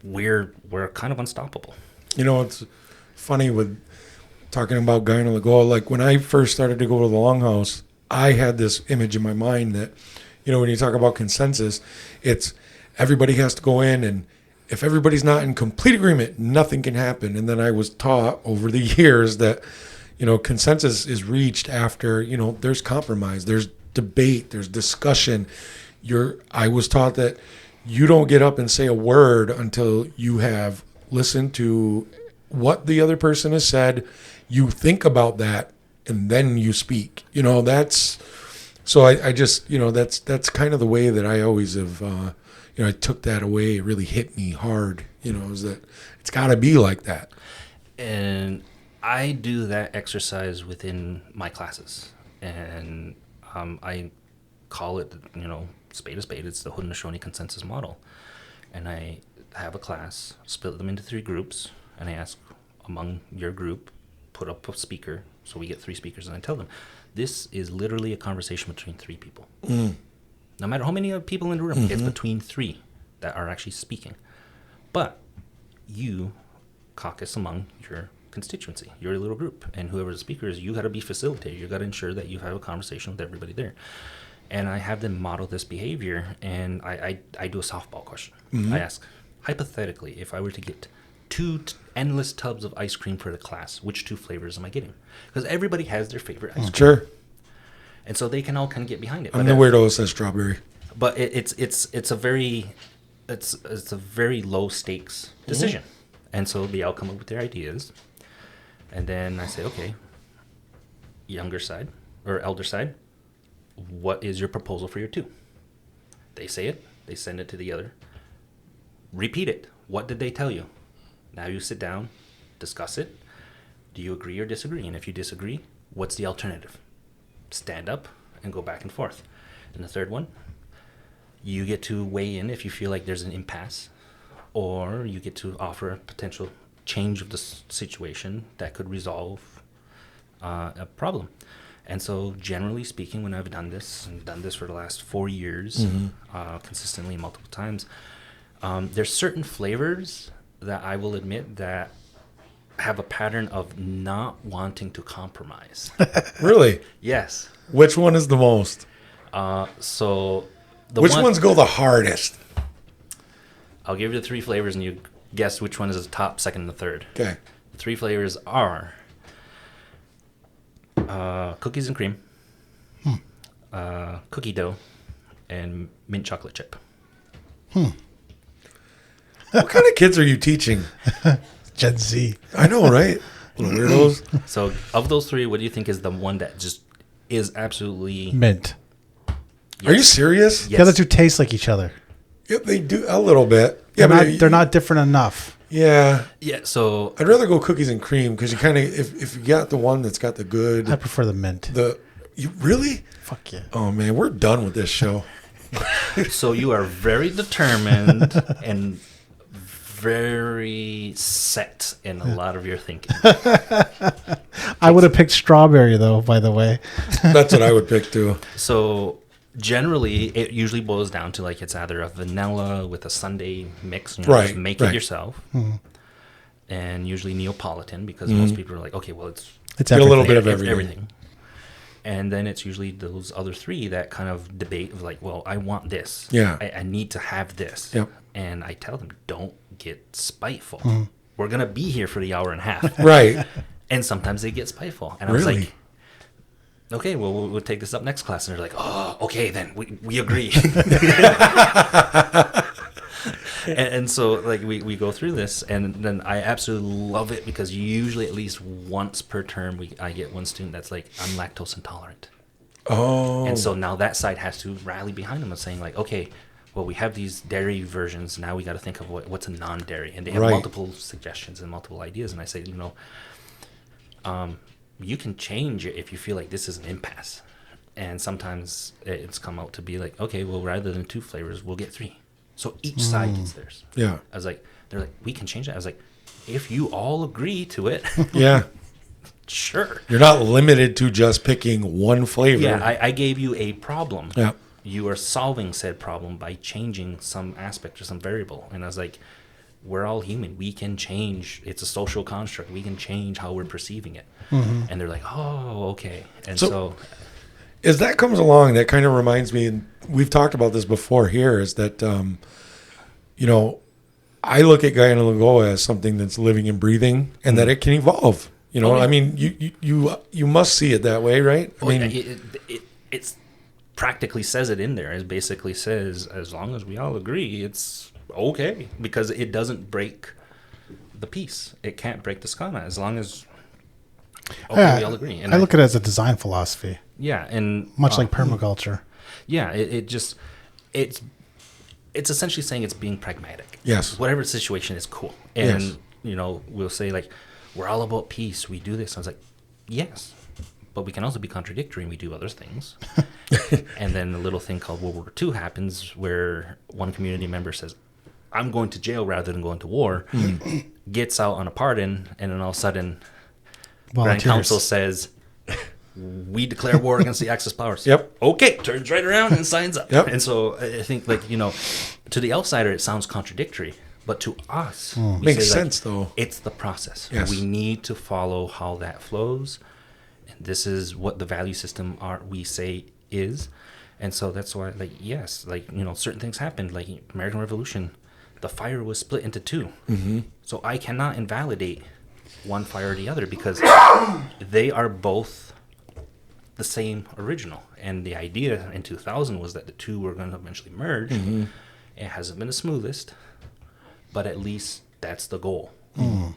we're kind of unstoppable. You know, it's funny with talking about Guyana Lagoa. Like, when I first started to go to the Longhouse, I had this image in my mind that, you know, when you talk about consensus, it's everybody has to go in, and if everybody's not in complete agreement, nothing can happen. And then I was taught over the years that, you know, consensus is reached after, you know, there's compromise, there's debate, there's discussion. I was taught that you don't get up and say a word until you have listened to what the other person has said. You think about that, and then you speak. You know, so I just, you know, that's kind of the way that I always have, you know, I took that away. It really hit me hard, you know, is that it's got to be like that. And I do that exercise within my classes, and I call it, you know, spade a spade. It's the Haudenosaunee consensus model. And I have a class, split them into 3 groups, and I ask, among your group, put up a speaker. So we get 3 speakers, and I tell them, this is literally a conversation between 3 people. No matter how many people in the room, it's between 3 that are actually speaking. But you caucus among your constituency, your little group, and whoever the speaker is, you got to be facilitator. You got to ensure that you have a conversation with everybody there. And I have them model this behavior, and I do a softball question. I ask, hypothetically, if I were to get 2 endless tubs of ice cream for the class, which 2 flavors am I getting? Because everybody has their favorite ice cream. Sure. And so they can all kind of get behind it. I'm the weirdo that says strawberry. But it's a very low stakes decision. And so they all come up with their ideas. And then I say, okay, younger side or elder side, what is your proposal for your 2? They say it, they send it to the other. Repeat it. What did they tell you? Now you sit down, discuss it. Do you agree or disagree? And if you disagree, what's the alternative? Stand up and go back and forth. And the third one, you get to weigh in if you feel like there's an impasse, or you get to offer a potential change of the situation that could resolve a problem. And so generally speaking, when I've done this for the last 4 years, consistently multiple times, there's certain flavors that I will admit that have a pattern of not wanting to compromise. Really? Yes. Which one is the most? Which ones go the hardest? I'll give you the 3 flavors, and you guess which one is the top, second, and the third. Okay. The 3 flavors are cookies and cream, cookie dough, and mint chocolate chip. What kind of kids are you teaching? Gen Z. I know, right? Little weirdos. So of those 3, what do you think is the one that just is absolutely... Mint. Yes. Are you serious? Yes. The other 2 taste like each other. Yeah, they do a little bit. Yeah, they're not different enough. Yeah. Yeah, so... I'd rather go cookies and cream, because you kind of, if you got the one that's got the good... I prefer the mint. You really? Fuck yeah. Oh, man, we're done with this show. So you are very determined and very set in a lot of your thinking. I would have picked strawberry, though, by the way. That's what I would pick, too. So generally, it usually boils down to, like, it's either a vanilla with a sundae mix. You know, Right, just make right. it yourself. And usually Neapolitan, because most people are like, okay, well, it's Get a little bit of everything. And then it's usually those other 3 that kind of debate of, like, well, I want this. Yeah. I need to have this. Yep. And I tell them, don't get spiteful. We're going to be here for the hour and a half. Right. And sometimes they get spiteful. And I Really? was like, okay, well, we'll take this up next class. And they're like, oh, okay, then we agree. and so, like, we go through this, and then I absolutely love it, because usually at least once per term I get one student that's like, I'm lactose intolerant. Oh. And so now that side has to rally behind them and saying like, okay, well, we have these dairy versions. Now we got to think of what's a non-dairy. And they have multiple suggestions and multiple ideas. And I say, you can change it if you feel like this is an impasse. And sometimes it's come out to be like, okay, well, rather than 2 flavors, we'll get 3. So each side gets theirs. Yeah. I was like, they're like, we can change that. I was like, if you all agree to it. Yeah. Sure. You're not limited to just picking one flavor. Yeah, I gave you a problem. Yeah. You are solving said problem by changing some aspect or some variable. And I was like, we're all human. We can change. It's a social construct. We can change how we're perceiving it. Mm-hmm. And they're like, oh, okay. And so as that comes along, that kind of reminds me, and we've talked about this before here, is that, I look at Guyana Lagoa as something that's living and breathing, and that it can evolve. I mean, you must see it that way, right? I mean, it's practically says it in there. It basically says, as long as we all agree, it's okay, because it doesn't break the peace. It can't break the skana as long as we all agree. And I look at it as a design philosophy. Yeah, and much like permaculture. Yeah, it's essentially saying it's being pragmatic. Yes. Whatever situation is cool. And we'll say like, we're all about peace. We do this. I was like, yes, but we can also be contradictory and we do other things. And then a little thing called World War II happens where one community member says, I'm going to jail rather than going to war, gets out on a pardon, and then all of a sudden, Grand Council says, we declare war against the Axis powers. Yep. Okay, turns right around and signs up. Yep. And so I think, to the outsider, it sounds contradictory. But to us, we makes say, sense, though. It's the process. Yes. We need to follow how that flows. And this is what the value system we say is. And so that's why, certain things happened. Like American Revolution, the fire was split into 2. Mm-hmm. So I cannot invalidate one fire or the other because they are both the same original. And the idea in 2000 was that the 2 were going to eventually merge. Mm-hmm. It hasn't been the smoothest, but at least that's the goal. Mm.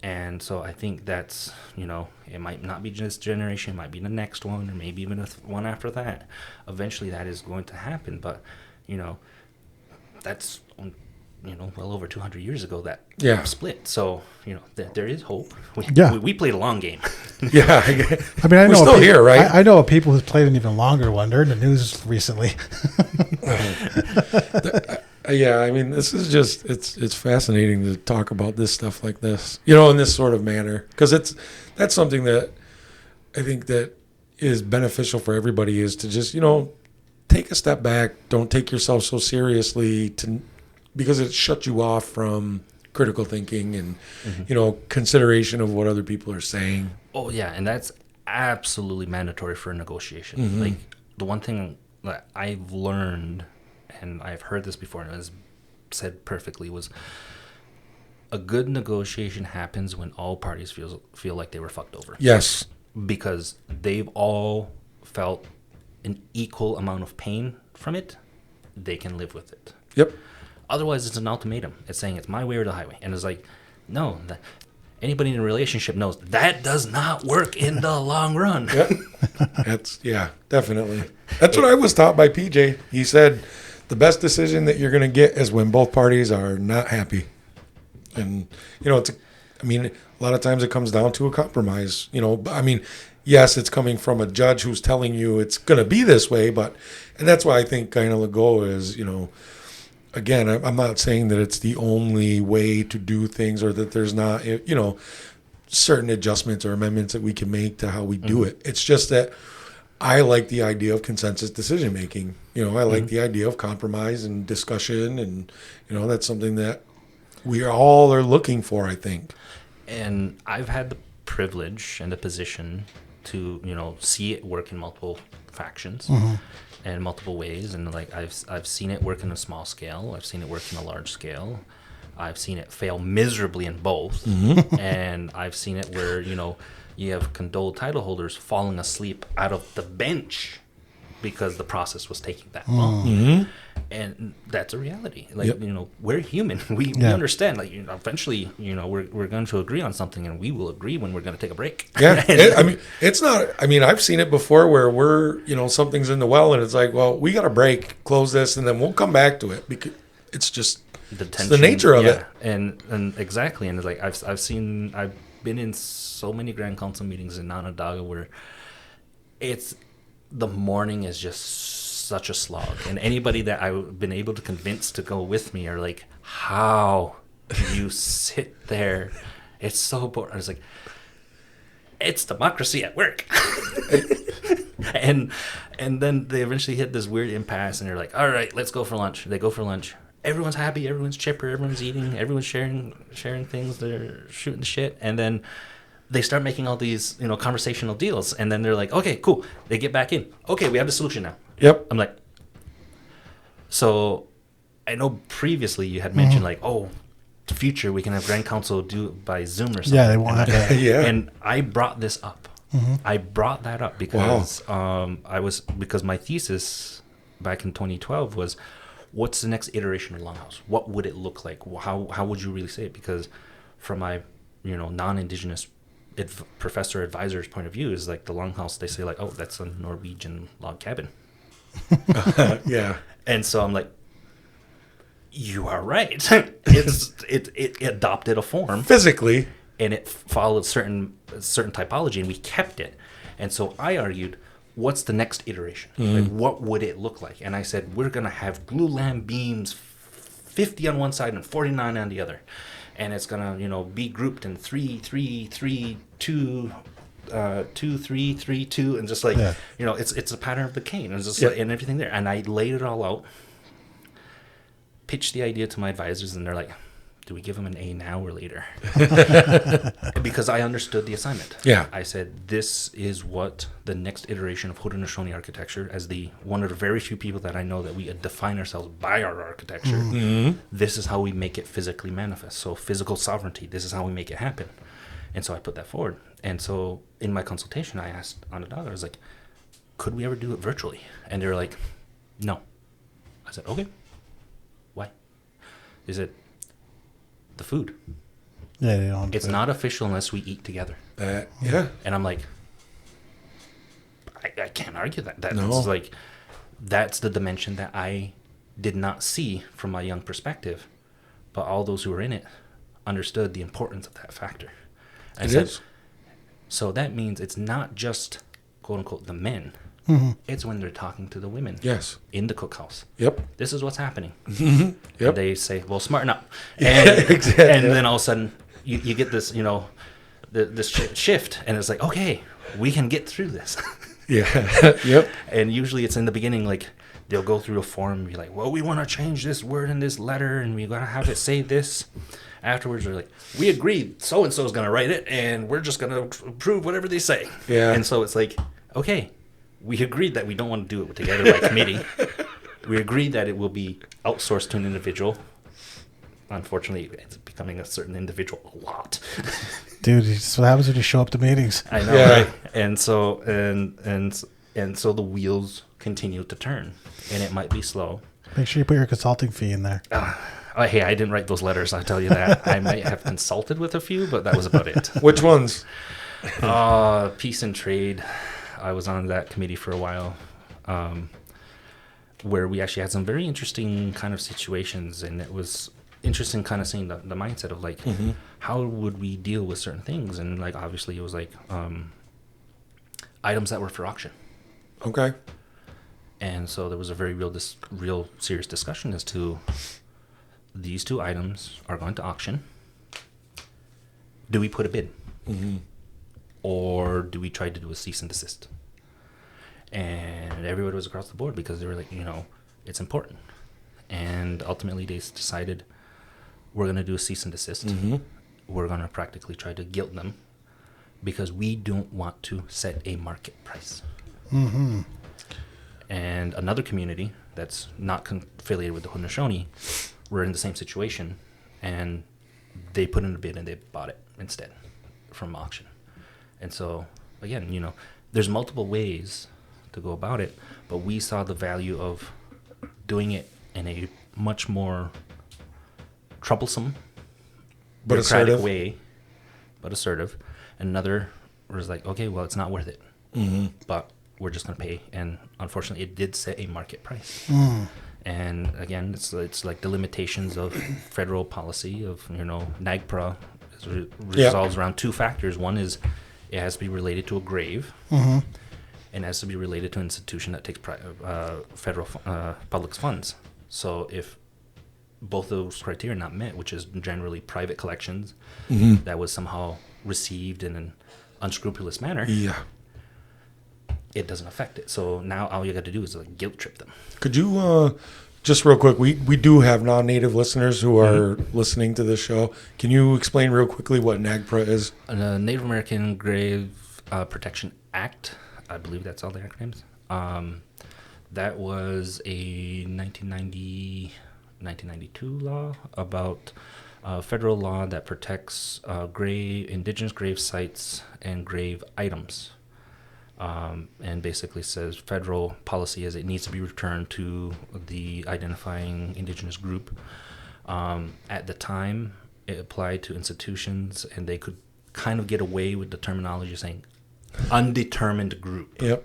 And so I think that's, it might not be this generation, it might be the next one, or maybe even one after that. Eventually that is going to happen, but, that's, well over 200 years ago that split. So, there is hope. We played a long game. Yeah. I mean, I know we're still here, right? I know people who've played an even longer one. They're in the news recently. Yeah, I mean, this is just, it's fascinating to talk about this stuff like this, in this sort of manner, because that's something that I think that is beneficial for everybody, is to just, take a step back. Don't take yourself so seriously because it shuts you off from critical thinking and, consideration of what other people are saying. Oh, yeah, and that's absolutely mandatory for a negotiation. Mm-hmm. Like, the one thing that I've learned, and I've heard this before, and it was said perfectly, was a good negotiation happens when all parties feel like they were fucked over. Yes. Because they've all felt an equal amount of pain from it. They can live with it. Yep. Otherwise, it's an ultimatum. It's saying it's my way or the highway. And it's like, no, anybody in a relationship knows that does not work in the long run. Yep. Definitely. That's what I was taught by PJ. He said, the best decision that you're going to get is when both parties are not happy. And, a lot of times it comes down to a compromise, yes, it's coming from a judge who's telling you it's going to be this way, and that's why I think Guyana Lagoa is, again, I'm not saying that it's the only way to do things, or that there's not, certain adjustments or amendments that we can make to how we do it. It's just that I like the idea of consensus decision making. I like the idea of compromise and discussion, and that's something that we all are looking for, I think. And I've had the privilege and the position to see it work in multiple factions and multiple ways, and I've seen it work in a small scale. I've seen it work in a large scale. I've seen it fail miserably in both, and I've seen it where you have condoled title holders falling asleep out of the bench because the process was taking that long. And that's a reality. Like, Yep. you know, we're human. We understand. Like, you know, eventually, you know, we're going to agree on something, and we will agree when we're going to take a break. Yeah. I mean, it's not, I mean, I've seen it before where we're, you know, something's in the well and it's like, well, we got to break, close this, and then we'll come back to it because it's just it's the nature of it. And exactly. And it's like, I've been in so many Grand Council meetings in Onondaga where the morning is just such a slog, and anybody that I've been able to convince to go with me are like, how do you sit there? It's so boring. I was like, it's democracy at work. and then they eventually hit this weird impasse, and they're like, all right, let's go for lunch. They go for lunch. Everyone's happy, everyone's chipper, everyone's eating, everyone's sharing things, they're shooting the shit, and then they start making all these, you know, conversational deals, and then they're like, okay, cool. They get back in. Okay, we have the solution now. Yep. I'm like, so I know previously you had mentioned like, oh, future we can have Grand Council do it by Zoom or something. Yeah, they won't have that. Yeah. And I brought this up. I brought that up because because my thesis back in 2012 was, what's the next iteration of Longhouse? What would it look like? How would you really say it? Because from my, you know, non-Indigenous professor advisor's point of view, is like the Longhouse, they say like, oh, that's a Norwegian log cabin. Yeah. And so I'm like, you are right. It adopted a form Physically. and it followed certain typology, and we kept it. And so I argued, what's the next iteration? Like, what would it look like? And I said, we're gonna have glulam beams, 50 on one side and 49 on the other, and it's gonna, you know, be grouped in 3, 3, 3, 2. 2, 3, 3, 2, and just like, you know, it's a pattern of the cane, and just like, and everything there. And I laid it all out, pitched the idea to my advisors, and they're like, do we give them an A now or later? Because I understood the assignment. Yeah. I said, this is what the next iteration of Haudenosaunee architecture, as the one of the very few people that I know that we define ourselves by our architecture, this is how we make it physically manifest. So physical sovereignty, this is how we make it happen. And so I put that forward. And so in my consultation, I asked Onondaga, I was like, could we ever do it virtually? And they were like, no. I said, okay. Why? They said, the food. Yeah, they don't. It's not official unless we eat together. Yeah. And I'm like, I can't argue that. That's No. like, that's the dimension that I did not see from my young perspective. But all those who were in it understood the importance of that factor. I said, so that means it's not just, quote unquote, the men. It's when they're talking to the women. Yes. In the cookhouse. Yep. This is what's happening. Yep. And they say, well, smarten up. And, Exactly. And then all of a sudden, you get this, you know, this shift. And it's like, okay, we can get through this. Yeah. Yep. And usually it's in the beginning, like, they'll go through a form and be like, well, we want to change this word in this letter, and we got to have it say this. Afterwards, they're like, we agreed so-and-so is going to write it, and we're just going to approve whatever they say. Yeah. And so it's like, okay, we agreed that we don't want to do it together by committee. We agreed that it will be outsourced to an individual. Unfortunately, it's becoming a certain individual a lot. Dude, that's what happens when you show up to meetings. I know, Yeah. right? And so and so the wheels continue to turn, and it might be slow. Make sure you put your consulting fee in there. Hey, I didn't write those letters, I'll tell you that. I might have consulted with a few, but that was about it. Which ones? Peace and trade. I was on that committee for a while, where we actually had some very interesting kind of situations, and it was interesting kind of seeing the mindset of like, how would we deal with certain things? And like, obviously it was like items that were for auction. Okay. And so there was a very real serious discussion as to, these two items are going to auction. Do we put a bid? Or do we try to do a cease and desist? And everybody was across the board because they were like, you know, it's important. And ultimately they decided, we're going to do a cease and desist. We're going to practically try to guilt them because we don't want to set a market price. And another community that's not affiliated with the Haudenosaunee were in the same situation, and they put in a bid and they bought it instead from auction. And so, again, you know, there's multiple ways to go about it, but we saw the value of doing it in a much more troublesome, But bureaucratic assertive. way, but assertive. Another was like, okay, well, it's not worth it, but we're just going to pay. And unfortunately, it did set a market price. And again, it's like the limitations of federal policy of, NAGPRA resolves around two factors. One is it has to be related to a grave, and it has to be related to an institution that takes federal public funds. So if both those criteria are not met, which is generally private collections that was somehow received in an unscrupulous manner, it doesn't affect it. So now all you got to do is like guilt trip them. Could you, just real quick, we do have non-native listeners who are listening to this show. Can you explain real quickly what NAGPRA is? The Native American Grave Protection Act, I believe that's all the acronyms. That was a 1992 law about federal law that protects indigenous grave sites and grave items. And basically says federal policy is it needs to be returned to the identifying indigenous group. At the time, it applied to institutions, and they could kind of get away with the terminology saying undetermined group. Yep.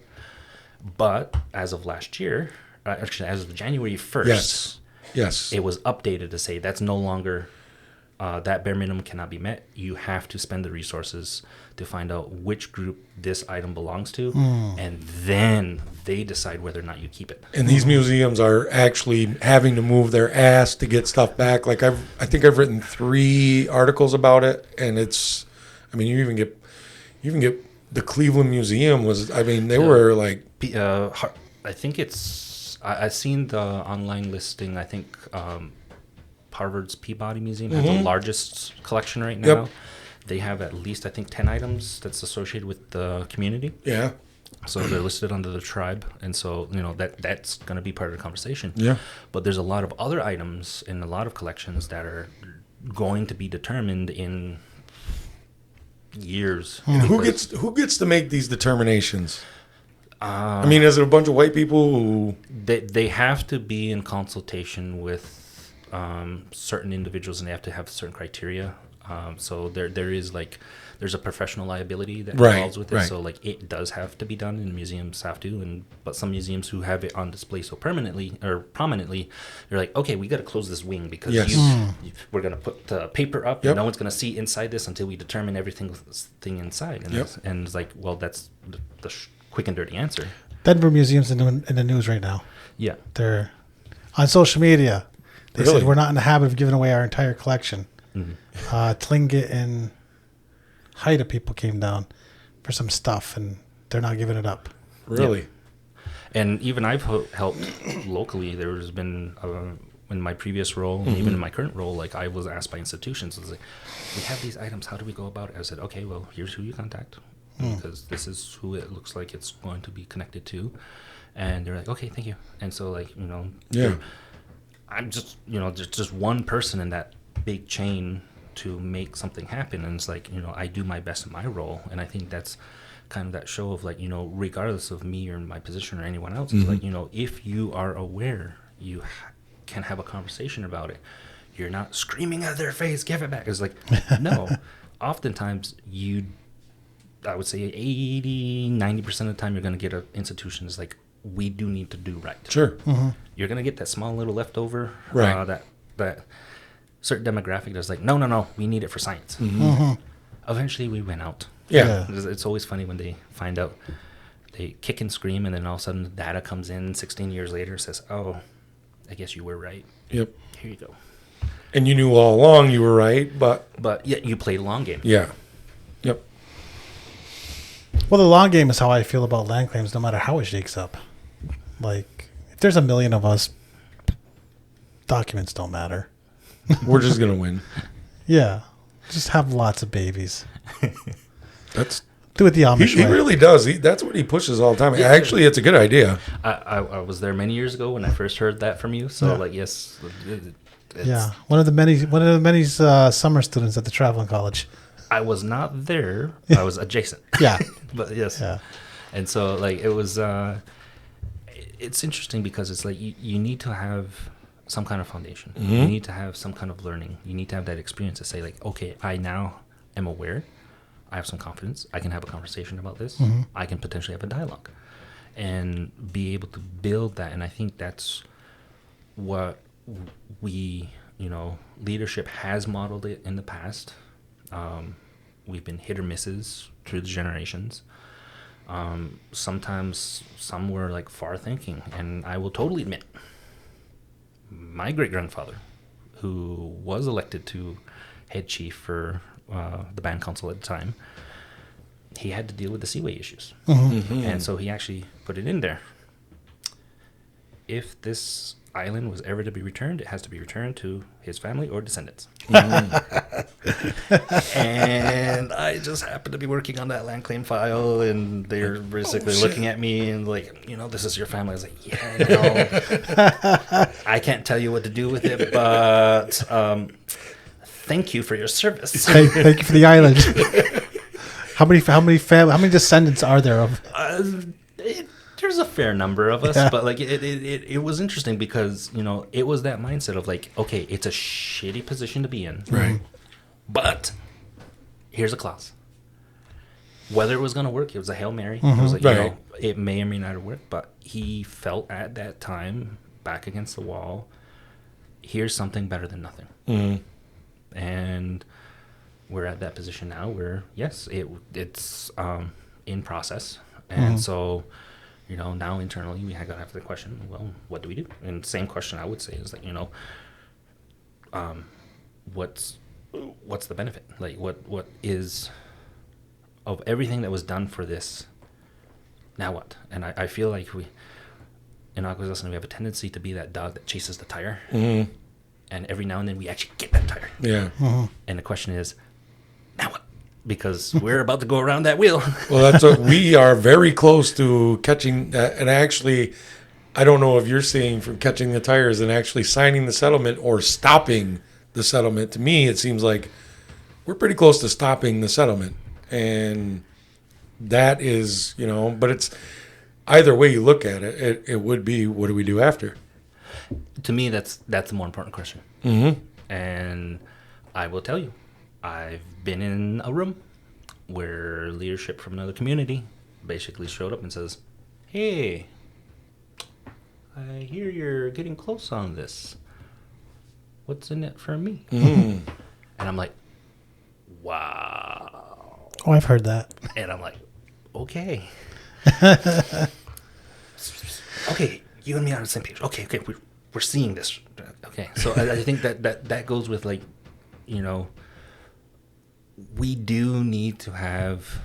But as of last year, actually as of January 1st, Yes. it was updated to say that's no longer, that bare minimum cannot be met. You have to spend the resources to find out which group this item belongs to, and then they decide whether or not you keep it. And these museums are actually having to move their ass to get stuff back. Like I think I've written 3 articles about it, and it's, I mean, you even get the Cleveland Museum was, I mean, they were like, I think it's, I've seen the online listing. I think Harvard's Peabody Museum has the largest collection right now. Yep. They have at least, I think, 10 items that's associated with the community. yeah. So they're listed under the tribe, and so that's going to be part of the conversation. Yeah. But there's a lot of other items in a lot of collections that are going to be determined in years. And who gets to make these determinations? I mean, is it a bunch of white people who? They have to be in consultation with certain individuals, and they have to have certain criteria. So there's a professional liability that involves with it. Right. So like it does have to be done, and museums have to. But some museums who have it on display so permanently or prominently, they're like, okay, we got to close this wing because we're going to put the paper up, and no one's going to see inside this until we determine everything inside. And it's like, well, that's the quick and dirty answer. Denver Museum's in the news right now. Yeah, They're on social media. They Really? said we're not in the habit of giving away our entire collection. Mm-hmm. Tlingit and Haida people came down for some stuff, and they're not giving it up. Really? Yeah. And even I've helped locally. There's been in my previous role, and even in my current role, like I was asked by institutions, it's like, we have these items. How do we go about it? I said, okay, well, here's who you contact, because this is who it looks like it's going to be connected to. And they're like, okay, thank you. And so like, I'm just, there's just one person in that big chain to make something happen. And it's like, I do my best in my role. And I think that's kind of that show of like, regardless of me or my position or anyone else, it's like, if you are aware, you can have a conversation about it. You're not screaming at their face, give it back. It's like, no. Oftentimes I would say 80-90% of the time you're going to get an institution is like, we do need to do right. Sure. You're going to get that small little leftover, Right. that certain demographic that's like, no, we need it for science. Eventually we went out. Yeah. It's always funny when they find out, they kick and scream, and then all of a sudden the data comes in 16 years later, says, oh, I guess you were right. Yep. Here you go. And you knew all along you were right, but yet you played a long game. yeah. Yep. Well, the long game is how I feel about land claims, no matter how it shakes up. Like, if there's 1 million of us, documents don't matter. We're just gonna win. Yeah. Just have lots of babies. That's Do it the Amish he way. really does. That's what he pushes all the time. Yeah. Actually, it's a good idea. I was there many years ago when I first heard that from you. So like, yes. Yeah. One of the many summer students at the traveling college. I was not there. I was adjacent. Yeah. But yes. Yeah. And so like it was, it's interesting because it's like you need to have some kind of foundation. You need to have some kind of learning. You need to have that experience to say, like, okay, I now am aware. I have some confidence. I can have a conversation about this. I can potentially have a dialogue and be able to build that. And I think that's what we, leadership has modeled it in the past. We've been hit or misses through the generations. Sometimes some were like far thinking, and I will totally admit, my great-grandfather, who was elected to head chief for the band council at the time, he had to deal with the seaway issues. And so he actually put it in there. If this island was ever to be returned, it has to be returned to his family or descendants. And I just happened to be working on that land claim file, and they're basically looking at me and like, this is your family. I was like, yeah, I can't tell you what to do with it, but thank you for your service. Thank you for the island. How many descendants are there of? There's a fair number of us, but like it was interesting because it was that mindset of like, okay, it's a shitty position to be in, right? But here's a clause. Whether it was going to work, it was a Hail Mary. It was like, it may or may not have worked, but he felt at that time, back against the wall, here's something better than nothing. And we're at that position now where, yes, it's in process. And so, now internally we got to have the question, well, what do we do? And the same question I would say is like, what's the benefit? Like, what is, of everything that was done for this, now what? And I feel like in Akwesasne, we have a tendency to be that dog that chases the tire. And every now and then we actually get that tire. Yeah. And the question is, now what? Because we're about to go around that wheel. Well, we are very close to catching that. And actually, I don't know if you're seeing from catching the tires and actually signing the settlement or stopping the settlement. To me, it seems like we're pretty close to stopping the settlement. And that is, but it's either way you look at it, it would be, what do we do after? To me, that's the more important question. And I will tell you, I've been in a room where leadership from another community basically showed up and says, hey, I hear you're getting close on this. What's in it for me? And I'm like, wow. Oh, I've heard that. And I'm like, okay. Okay, you and me are on the same page. Okay, we're seeing this. Okay, so I think that goes with like, we do need to have,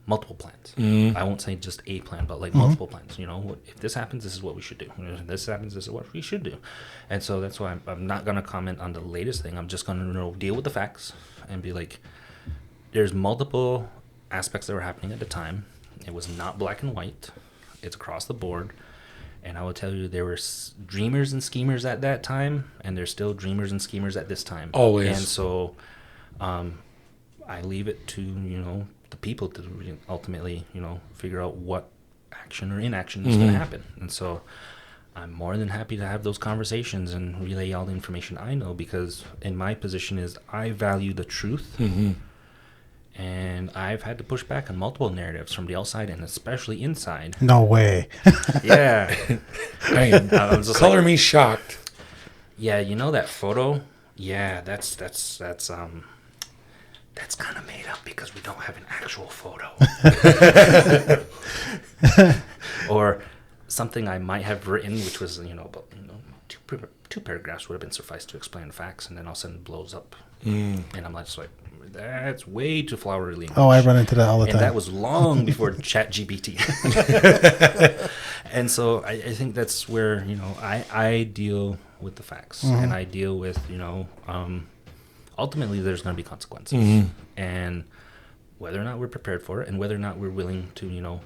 multiple plans. I won't say just a plan, but like multiple plans. If this happens, this is what we should do. If this happens, this is what we should do. And so that's why I'm not going to comment on the latest thing. I'm just going to deal with the facts and be like, there's multiple aspects that were happening at the time. It was not black and white. It's across the board. And I will tell you, there were dreamers and schemers at that time, and there's still dreamers and schemers at this time. Always. And so I leave it to, the people to ultimately, figure out what action or inaction is going to happen. And so I'm more than happy to have those conversations and relay all the information I know, because in my position is I value the truth. And I've had to push back on multiple narratives from the outside and especially inside. No way. Yeah. Color me shocked. Yeah, that photo? Yeah, that's kind of made up because we don't have an actual photo. Or something I might have written, which was, about, two paragraphs would have been suffice to explain the facts, and then all of a sudden it blows up. And I'm just like, that's way too flowery English. Oh, I run into that all the time. And that was long before ChatGPT. And so I think that's where, I deal with the facts. And I deal with, ultimately there's going to be consequences. And whether or not we're prepared for it and whether or not we're willing to,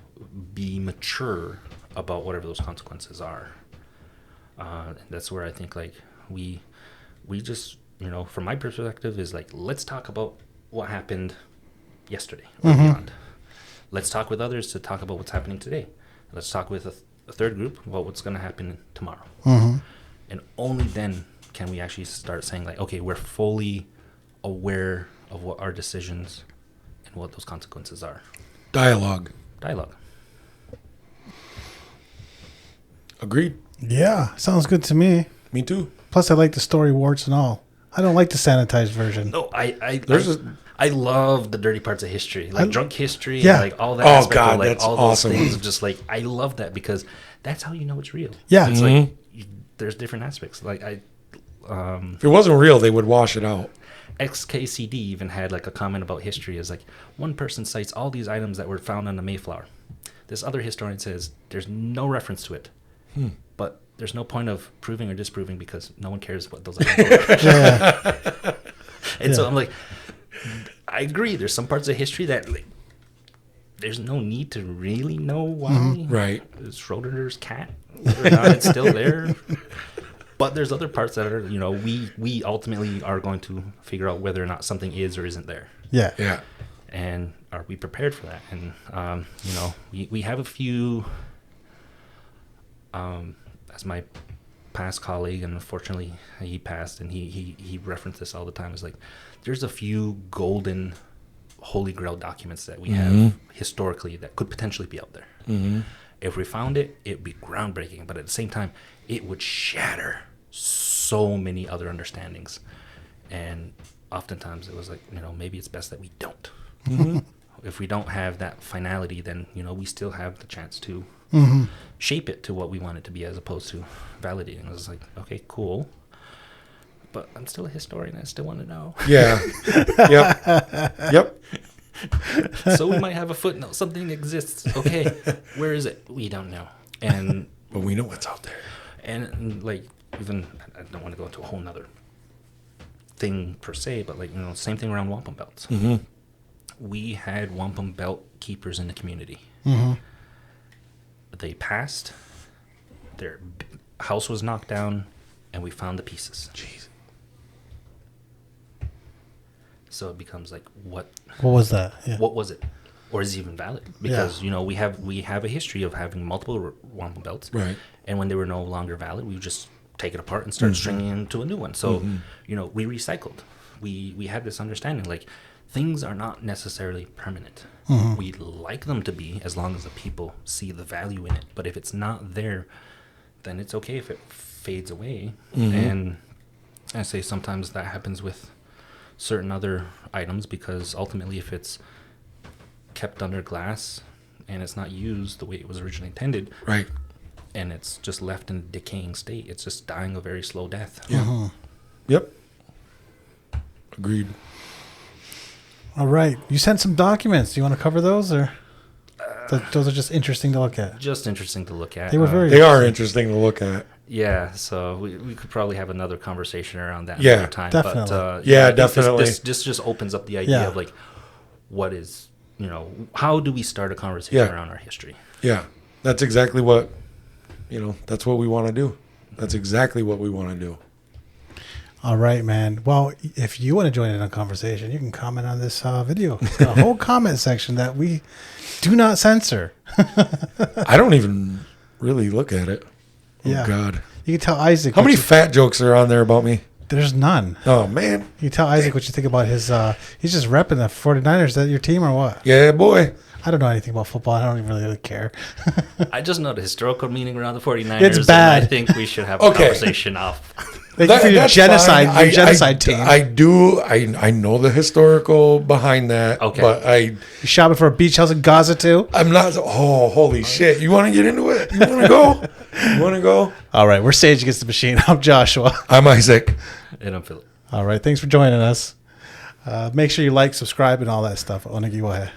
be mature about whatever those consequences are. That's where I think, like, we just, from my perspective is like, let's talk about what happened yesterday or beyond. Let's talk with others to talk about what's happening today. Let's talk with a third group about what's going to happen tomorrow. And only then can we actually start saying, like, okay, we're fully aware of what our decisions and what those consequences are. Dialogue. Agreed. Yeah, sounds good to me. Me too. Plus, I like the story, warts and all. I don't like the sanitized version. No, I love the dirty parts of history, like drunk history, Yeah. and like all that. Oh, aspect God, of, like, that's all awesome. those things. Just like I love that because that's how you know it's real. Yeah. It's like there's different aspects. Like If it wasn't real, they would wash it out. XKCD even had like a comment about history. Is like one person cites all these items that were found on the Mayflower. This other historian says there's no reference to it, but there's no point of proving or disproving because no one cares what those items are. And so I'm like, I agree. There's some parts of history that like, there's no need to really know why. Right. It's Schrodinger's cat, whether or not it's still there. But there's other parts that are, we ultimately are going to figure out whether or not something is or isn't there. Yeah. Yeah. And are we prepared for that? And, we have a few, as my past colleague, and unfortunately he passed, and he referenced this all the time, is like, there's a few golden Holy Grail documents that we have historically that could potentially be out there. Mm-hmm. If we found it, it'd be groundbreaking, but at the same time, it would shatter so many other understandings. And oftentimes it was like, maybe it's best that we don't. Mm-hmm. If we don't have that finality, then, we still have the chance to shape it to what we want it to be as opposed to validating. It was like, okay, cool. But I'm still a historian. I still want to know. Yeah. Yep. So we might have a footnote. Something exists. Okay. Where is it? We don't know. And But we know what's out there. And like, even, I don't want to go into a whole nother thing per se, but like, same thing around wampum belts. Mm-hmm. We had wampum belt keepers in the community. Mm-hmm. They passed. Their house was knocked down, and we found the pieces. Jeez. So it becomes like, what was that? Yeah. What was it? Or is it even valid? Because, we have a history of having multiple wampum belts. Right. And when they were no longer valid, we would just take it apart and start stringing it into a new one. So, we recycled. We had this understanding, like, things are not necessarily permanent. We like them to be as long as the people see the value in it. But if it's not there, then it's okay if it fades away. And I say sometimes that happens with certain other items, because ultimately if it's kept under glass and it's not used the way it was originally intended, right, and it's just left in a decaying state, it's just dying a very slow death. Yeah. Yep. Agreed. All right. You sent some documents. Do you want to cover those, or those are just interesting to look at? Just interesting to look at. They were very. They are interesting to look at. Yeah, so we could probably have another conversation around that Yeah, another time. definitely. But, Yeah, I think definitely. This just opens up the idea of like, what is, how do we start a conversation around our history? Yeah, that's exactly what, that's what we want to do. That's exactly what we want to do. All right, man. Well, if you want to join in a conversation, you can comment on this video. It's got a whole comment section that we do not censor. I don't even really look at it. Oh, God. You can tell Isaac. How many fat jokes are on there about me? There's none. Oh, man. You can tell Isaac what you think about his... he's just repping the 49ers. Is that your team or what? Yeah, boy. I don't know anything about football. I don't even really care. I just know the historical meaning around the 49ers. It's bad. And I think we should have a conversation off. Thank you for your genocide team. I do. I know the historical behind that. Okay. But You shopping for a beach house in Gaza too? I'm not. Oh, holy shit. You want to get into it? You want to go? You want to go? All right. We're Sage Against the Machine. I'm Joshua. I'm Isaac. And I'm Philip. All right. Thanks for joining us. Make sure you like, subscribe, and all that stuff. Onkwehonwe.